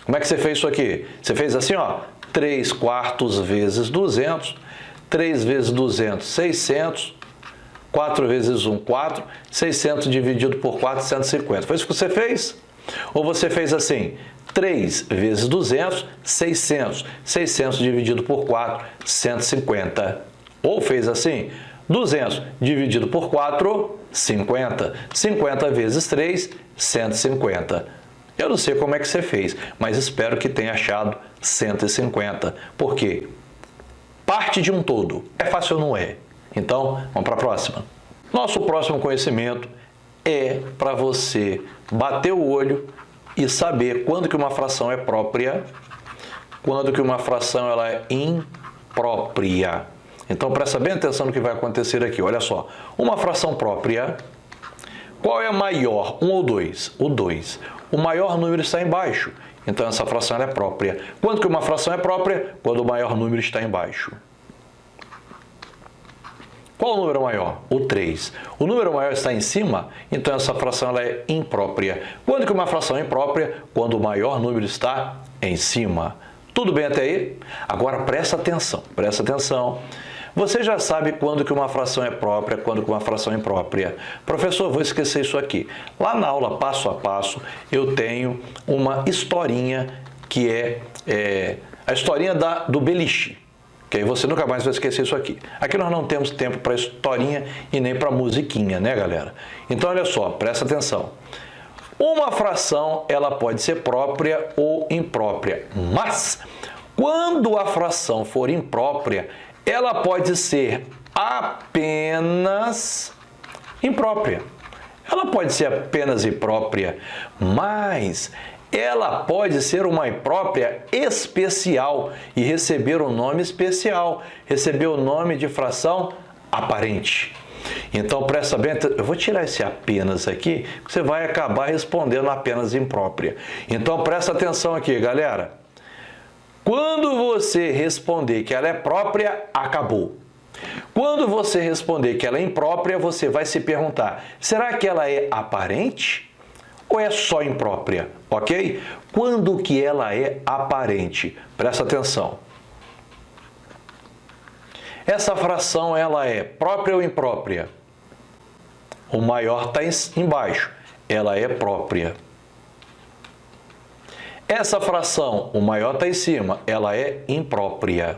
Como é que você fez isso aqui? Você fez assim, ó, 3/4 vezes 200, 3 vezes 200, 600, 4 vezes 1, 4, 600 dividido por 4, 150. Foi isso que você fez? Ou você fez assim, 3 vezes 200, 600. 600 dividido por 4, 150. Ou fez assim, 200 dividido por 4, 50. 50 vezes 3, 150. Eu não sei como é que você fez, mas espero que tenha achado 150. Por quê? Parte de um todo. É fácil ou não é? Então, vamos para a próxima. Nosso próximo conhecimento é para você bater o olho e saber quando que uma fração é própria, quando que uma fração ela é imprópria. Então, presta bem atenção no que vai acontecer aqui. Olha só, uma fração própria, qual é maior, 1 ou 2? O 2. O maior número está embaixo, então essa fração ela é própria. Quando que uma fração é própria? Quando o maior número está embaixo. Qual o número maior? O 3. O número maior está em cima, então essa fração ela é imprópria. Quando que uma fração é imprópria? Quando o maior número está em cima. Tudo bem até aí? Agora presta atenção, presta atenção. Você já sabe quando que uma fração é própria, quando que uma fração é imprópria. Professor, vou esquecer isso aqui. Lá na aula passo a passo, eu tenho uma historinha que é a historinha do beliche. Que aí você nunca mais vai esquecer isso aqui. Aqui nós não temos tempo para historinha e nem para musiquinha, né, galera? Então, olha só, presta atenção. Uma fração, ela pode ser própria ou imprópria, mas quando a fração for imprópria, ela pode ser apenas imprópria. Ela pode ser apenas imprópria, mas ela pode ser uma imprópria especial e receber um nome especial, receber o nome de fração aparente. Então, presta bem atenção. Eu vou tirar esse apenas aqui, você vai acabar respondendo apenas imprópria. Então, presta atenção aqui, galera. Quando você responder que ela é própria, acabou. Quando você responder que ela é imprópria, você vai se perguntar, será que ela é aparente ou é só imprópria? Ok? Quando que ela é aparente? Presta atenção. Essa fração, ela é própria ou imprópria? O maior está embaixo. Ela é própria. Essa fração, o maior está em cima. Ela é imprópria.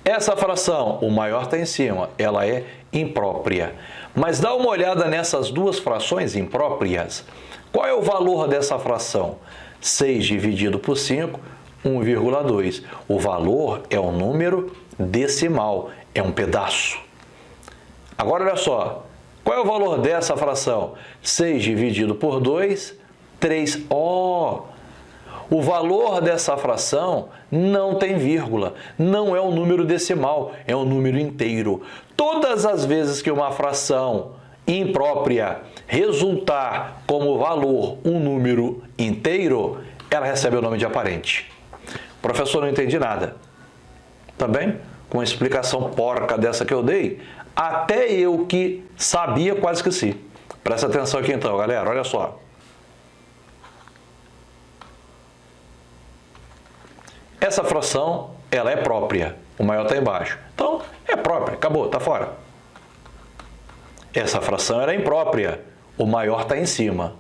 Essa fração, o maior está em cima. Ela é imprópria. Mas dá uma olhada nessas duas frações impróprias. Qual é o valor dessa fração? 6 dividido por 5, 1,2. O valor é um número decimal, é um pedaço. Agora, olha só. Qual é o valor dessa fração? 6 dividido por 2, 3. O valor dessa fração não tem vírgula, não é um número decimal, é um número inteiro. Todas as vezes que uma fração imprópria resultar como valor um número inteiro, ela recebe o nome de aparente. Professor, não entendi nada. Tá bem? Com a explicação porca dessa que eu dei, até eu que sabia quase que sim. Presta atenção aqui então, galera, olha só. Essa fração, ela é própria. O maior está embaixo. Então, é própria. Acabou, está fora. Essa fração era imprópria. O maior está em cima.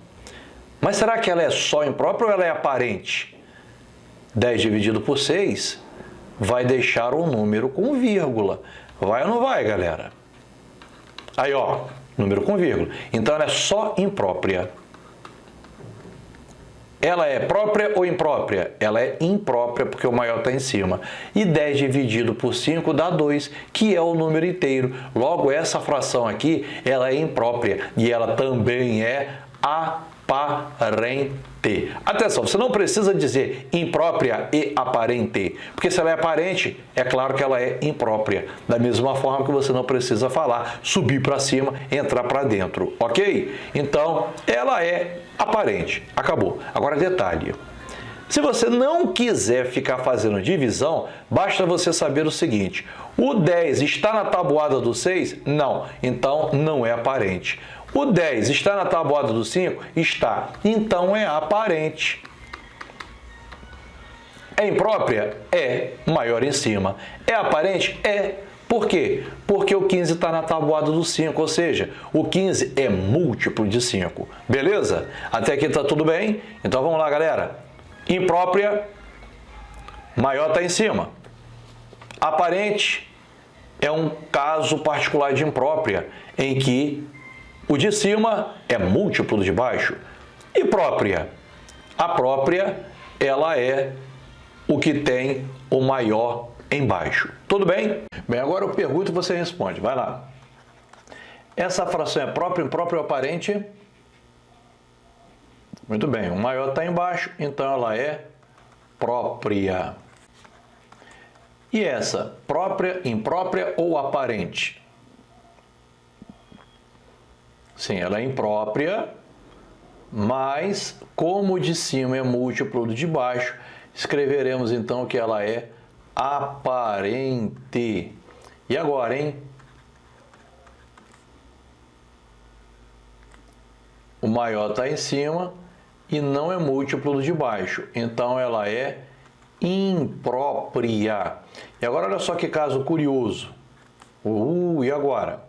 Mas será que ela é só imprópria ou ela é aparente? 10 dividido por 6 vai deixar um número com vírgula. Vai ou não vai, galera? Aí, ó, número com vírgula. Então, ela é só imprópria. Ela é própria ou imprópria? Ela é imprópria porque o maior está em cima. E 10 dividido por 5 dá 2, que é o número inteiro. Logo, essa fração aqui, ela é imprópria e ela também é aparente. Atenção, você não precisa dizer imprópria e aparente, porque se ela é aparente, é claro que ela é imprópria. Da mesma forma que você não precisa falar subir para cima, entrar para dentro, ok? Então, ela é aparente. Acabou. Agora, detalhe. Se você não quiser ficar fazendo divisão, basta você saber o seguinte. O 10 está na tabuada do 6? Não. Então, não é aparente. O 10 está na tabuada do 5? Está. Então, é aparente. É imprópria? É. Maior em cima. É aparente? É. Por quê? Porque o 15 está na tabuada do 5, ou seja, o 15 é múltiplo de 5. Beleza? Até aqui está tudo bem? Então, vamos lá, galera. Imprópria, maior está em cima. Aparente é um caso particular de imprópria, em que o de cima é múltiplo do de baixo. E própria? A própria, ela é o que tem o maior embaixo. Tudo bem? Bem, agora eu pergunto e você responde. Vai lá. Essa fração é própria, imprópria ou aparente? Muito bem, o maior está embaixo, então ela é própria. E essa, própria, imprópria ou aparente? Sim, ela é imprópria, mas como o de cima é múltiplo do de baixo, escreveremos então que ela é aparente. E agora, hein? O maior está em cima e não é múltiplo do de baixo, então ela é imprópria. E agora olha só que caso curioso. E agora?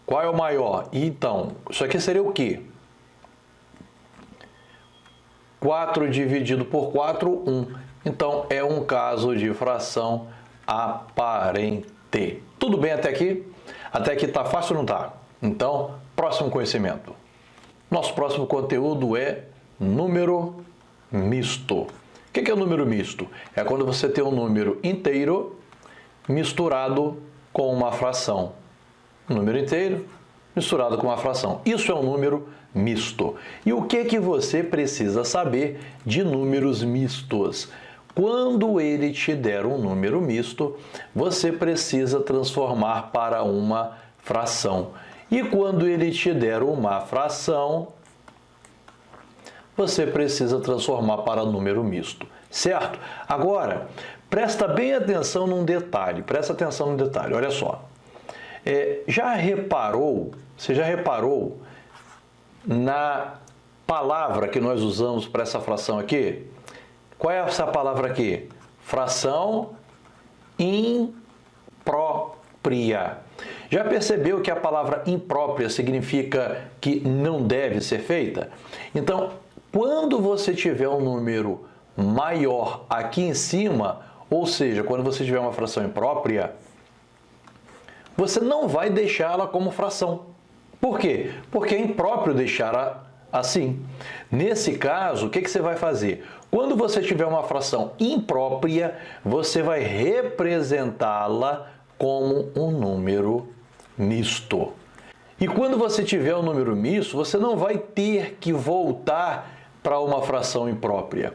Qual é o maior? Então, isso aqui seria o quê? 4 dividido por 4, 1. Então, é um caso de fração aparente. Tudo bem até aqui? Até aqui está fácil ou não está? Então, próximo conhecimento. Nosso próximo conteúdo é número misto. O que é o número misto? É quando você tem um número inteiro misturado com uma fração. Um número inteiro misturado com uma fração. Isso é um número misto. E o que você precisa saber de números mistos? Quando ele te der um número misto, você precisa transformar para uma fração. E quando ele te der uma fração, você precisa transformar para número misto, certo? Agora, presta bem atenção num detalhe, olha só. Você já reparou na palavra que nós usamos para essa fração aqui? Qual é essa palavra aqui? Fração imprópria. Já percebeu que a palavra imprópria significa que não deve ser feita? Então, quando você tiver um número maior aqui em cima, ou seja, quando você tiver uma fração imprópria, você não vai deixá-la como fração. Por quê? Porque é impróprio deixá-la assim. Nesse caso, o que você vai fazer? Quando você tiver uma fração imprópria, você vai representá-la como um número misto. E quando você tiver um número misto, você não vai ter que voltar para uma fração imprópria.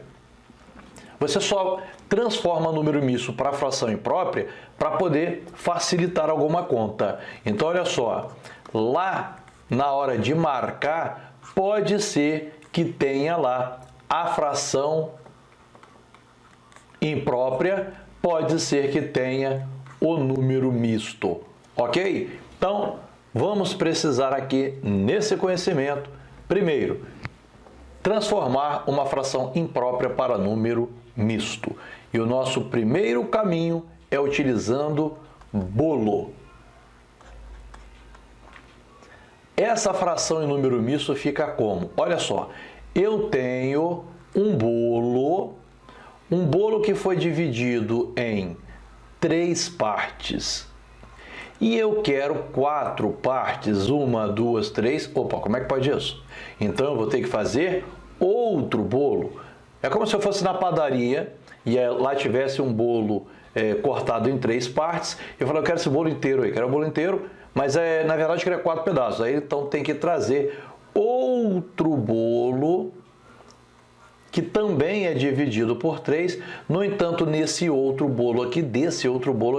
Você só transforma o número misto para a fração imprópria para poder facilitar alguma conta. Então, olha só, lá na hora de marcar, pode ser que tenha lá a fração imprópria, pode ser que tenha o número misto, ok? Então, vamos precisar aqui, nesse conhecimento, primeiro, transformar uma fração imprópria para número misto. E o nosso primeiro caminho é utilizando bolo. Essa fração em número misto fica como? Olha só, eu tenho um bolo que foi dividido em 3 partes. E eu quero 4 partes, 1, 2, 3. Opa, como é que pode isso? Então eu vou ter que fazer outro bolo. É como se eu fosse na padaria e lá tivesse um bolo cortado em 3 partes. Eu falo, eu quero esse bolo inteiro aí, quero o bolo inteiro, mas na verdade eu queria 4 pedaços. Aí então tem que trazer outro bolo que também é dividido por 3, no entanto, desse outro bolo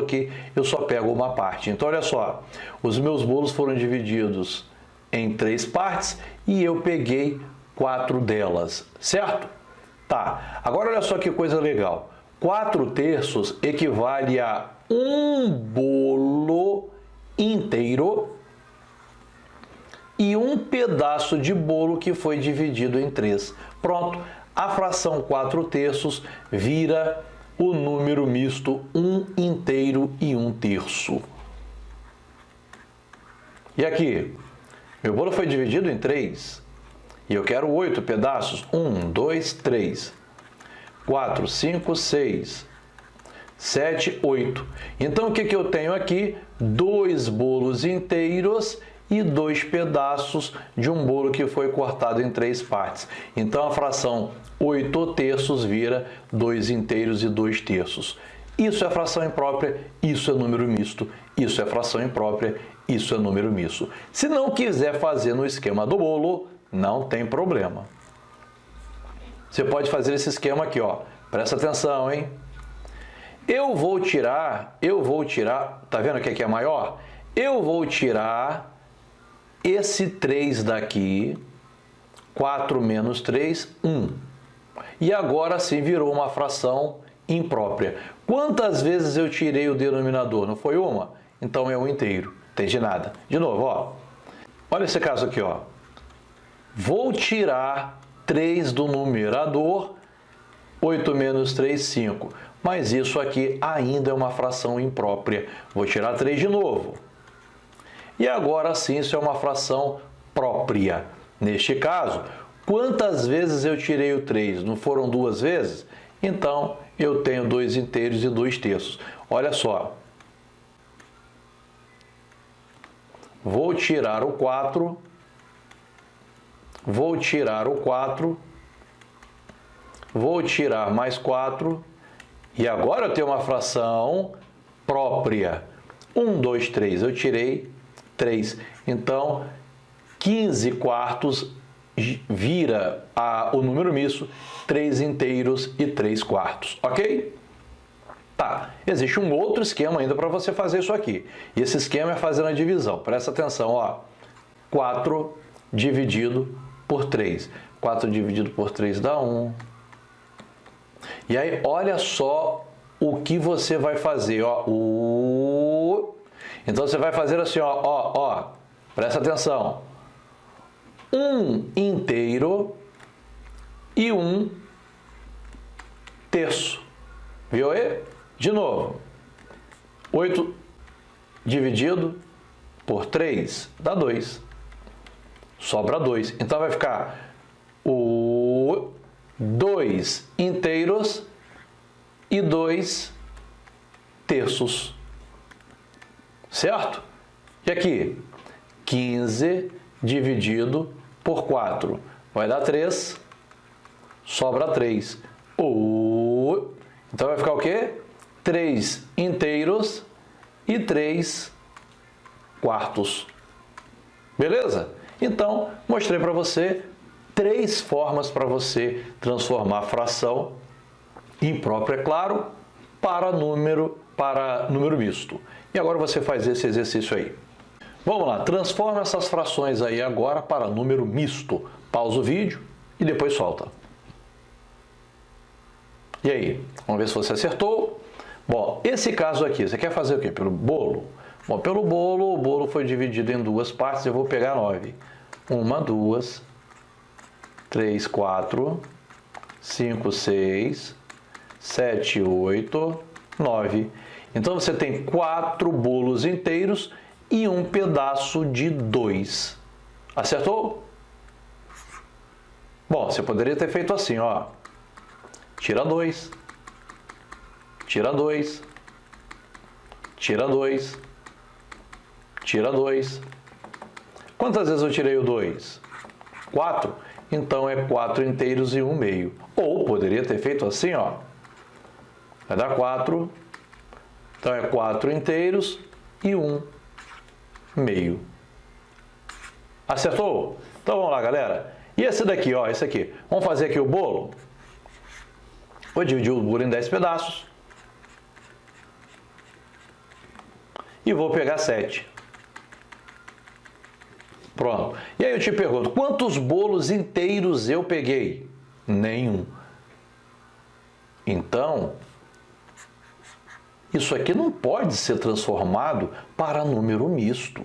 aqui, eu só pego uma parte. Então, olha só, os meus bolos foram divididos em 3 partes e eu peguei 4 delas, certo? Tá, agora olha só que coisa legal. 4/3 equivale a um bolo inteiro e um pedaço de bolo que foi dividido em 3. Pronto. A fração 4/3 vira o número misto 1 inteiro e 1/3. E aqui, meu bolo foi dividido em 3 e eu quero 8 pedaços. 1, 2, 3, 4, 5, 6, 7, 8. Então, o que eu tenho aqui? 2 bolos inteiros e 2 pedaços de um bolo que foi cortado em 3 partes. Então, a fração 8/3 vira 2 inteiros e 2/3. Isso é fração imprópria, isso é número misto. Isso é fração imprópria, isso é número misto. Se não quiser fazer no esquema do bolo, não tem problema. Você pode fazer esse esquema aqui, ó. Presta atenção, hein? Eu vou tirar, tá vendo o que é maior? Eu vou tirar esse 3 daqui, 4 menos 3, 1. E agora sim virou uma fração imprópria. Quantas vezes eu tirei o denominador? Não foi uma? Então é um inteiro. Entendi nada. De novo, ó. Olha esse caso aqui, ó. Vou tirar 3 do numerador, 8 menos 3, 5. Mas isso aqui ainda é uma fração imprópria. Vou tirar 3 de novo. E agora sim, isso é uma fração própria. Neste caso, quantas vezes eu tirei o 3? Não foram 2 vezes? Então, eu tenho 2 inteiros e 2 terços. Olha só. Vou tirar o 4. Vou tirar o 4. Vou tirar mais 4. E agora eu tenho uma fração própria. 1, 2, 3. Eu tirei 3. Então, 15 quartos vira o número misto 3 inteiros e 3 quartos. Ok? Tá. Existe um outro esquema ainda para você fazer isso aqui. E esse esquema é fazendo a divisão. Presta atenção, ó. 4 dividido por 3. 4 dividido por 3 dá 1. E aí, olha só o que você vai fazer, ó. Então, você vai fazer assim, ó. Presta atenção. 1 inteiro e 1 terço. Viu aí? De novo. 8 dividido por 3 dá 2. Sobra 2. Então, vai ficar 2 inteiros e 2 terços. Certo? E aqui? 15 dividido por 4. Vai dar 3. Sobra 3. Então vai ficar o quê? 3 inteiros e 3 quartos. Beleza? Então, mostrei para você 3 formas para você transformar fração imprópria, é claro, para número misto. E agora você faz esse exercício aí. Vamos lá, transforma essas frações aí agora para número misto. Pausa o vídeo e depois solta. E aí, vamos ver se você acertou. Bom, esse caso aqui, você quer fazer o quê? Pelo bolo? Bom, pelo bolo, o bolo foi dividido em 2 partes, eu vou pegar 9. 1, 2, 3, 4, 5, 6, 7, 8, 9. Então, você tem 4 bolos inteiros e um pedaço de 2. Acertou? Bom, você poderia ter feito assim, ó. Tira 2. Tira 2. Tira 2. Tira 2. Quantas vezes eu tirei o 2? 4. Então, é 4 inteiros e 1 meio. Ou poderia ter feito assim, ó. Vai dar 4. Então, é 4 inteiros e 1 meio. Acertou? Então, vamos lá, galera. E esse daqui, ó, esse aqui. Vamos fazer aqui o bolo? Vou dividir o bolo em 10 pedaços. E vou pegar 7. Pronto. E aí eu te pergunto, quantos bolos inteiros eu peguei? Nenhum. Então, isso aqui não pode ser transformado para número misto.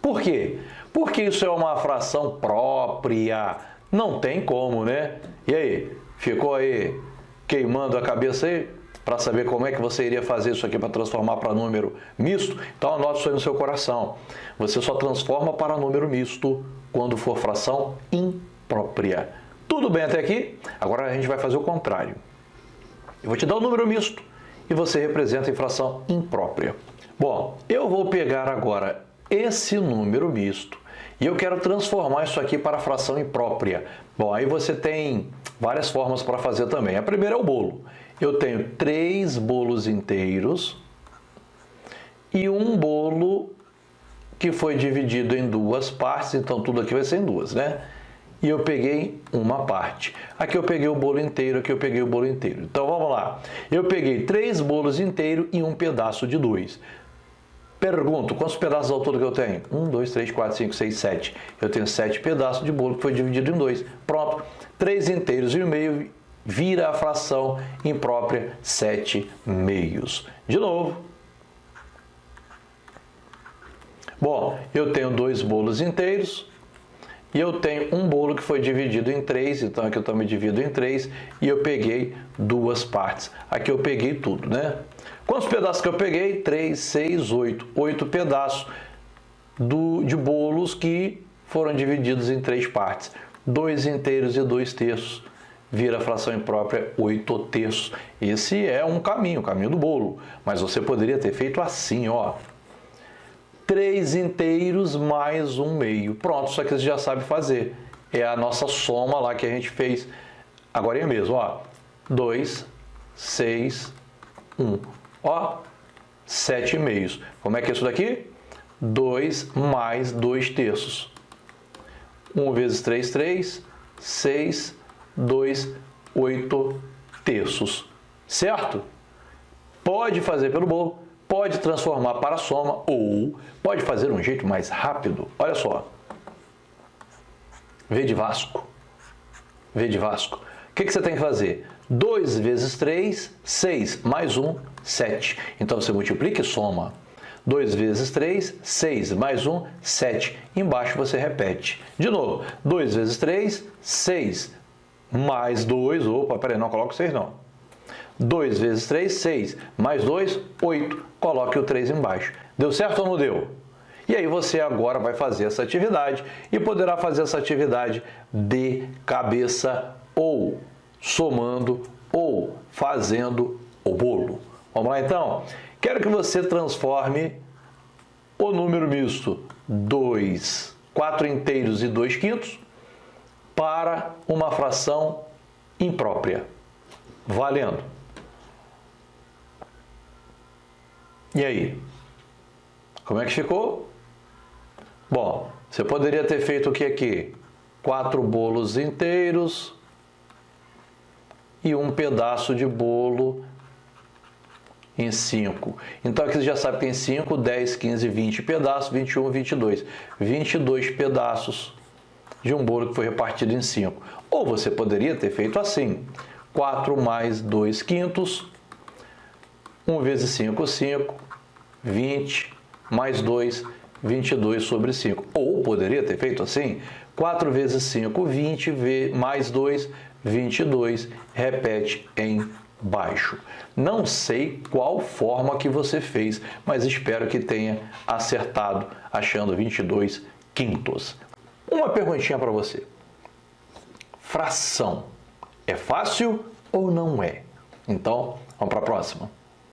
Por quê? Porque isso é uma fração própria. Não tem como, né? E aí, ficou aí queimando a cabeça aí? Para saber como é que você iria fazer isso aqui para transformar para número misto? Então, anote isso aí no seu coração. Você só transforma para número misto quando for fração imprópria. Tudo bem até aqui? Agora a gente vai fazer o contrário. Eu vou te dar um número misto e você representa em fração imprópria. Bom, eu vou pegar agora esse número misto e eu quero transformar isso aqui para fração imprópria. Bom, aí você tem várias formas para fazer também. A primeira é o bolo. Eu tenho 3 bolos inteiros e um bolo que foi dividido em 2 partes, então tudo aqui vai ser em 2, né? E eu peguei uma parte. Aqui eu peguei o bolo inteiro, aqui eu peguei o bolo inteiro. Então vamos lá. Eu peguei 3 bolos inteiros e um pedaço de 2. Pergunto, quantos pedaços ao todo que eu tenho? 1, 2, 3, 4, 5, 6, 7. Eu tenho 7 pedaços de bolo que foi dividido em 2. Pronto. 3 inteiros e meio vira a fração imprópria 7 meios. De novo. Bom, eu tenho 2 bolos inteiros e eu tenho um bolo que foi dividido em 3, então aqui eu também divido em 3 e eu peguei 2 partes. Aqui eu peguei tudo, né? Quantos pedaços que eu peguei? 3, 6, 8. 8 pedaços de bolos que foram divididos em 3 partes. 2 inteiros e 2 terços. Vira a fração imprópria 8 terços. Esse é um caminho, o caminho do bolo. Mas você poderia ter feito assim, ó. 3 inteiros mais 1 meio. Pronto, isso aqui você já sabe fazer. É a nossa soma lá que a gente fez agora mesmo, ó. 2, 6, 1. Ó, 7 meios. Como é que é isso daqui? 2 mais 2 terços. 1 vezes 3, 3. 6, 2, 8 terços. Certo? Pode fazer pelo bolo, pode transformar para a soma ou pode fazer um jeito mais rápido. Olha só. V de Vasco. V de Vasco. O que você tem que fazer? 2 vezes 3, 6, mais 1, 7. Então, você multiplica e soma. 2 vezes 3, 6, mais 1, 7. Embaixo você repete. De novo, 2 vezes 3, 6, mais 2, opa, peraí, não coloco 6 não. 2 vezes 3, 6, mais 2, 8. Coloque o 3 embaixo. Deu certo ou não deu? E aí você agora vai fazer essa atividade e poderá fazer essa atividade de cabeça ou somando ou fazendo o bolo. Vamos lá então? Quero que você transforme o número misto 2, 4 inteiros e 2 quintos para uma fração imprópria. Valendo! E aí? Como é que ficou? Bom, você poderia ter feito o que aqui? 4 bolos inteiros e um pedaço de bolo em 5. Então aqui você já sabe que tem 5, 10, 15, 20 pedaços, 21, 22. 22 pedaços de um bolo que foi repartido em 5. Ou você poderia ter feito assim, 4 mais 2 quintos, 1 vezes 5, 5, 20, mais 2, 22 sobre 5. Ou poderia ter feito assim, 4 vezes 5, 20, mais 2, 22, repete embaixo. Não sei qual forma que você fez, mas espero que tenha acertado achando 22 quintos. Uma perguntinha para você. Fração é fácil ou não é? Então, vamos para a próxima.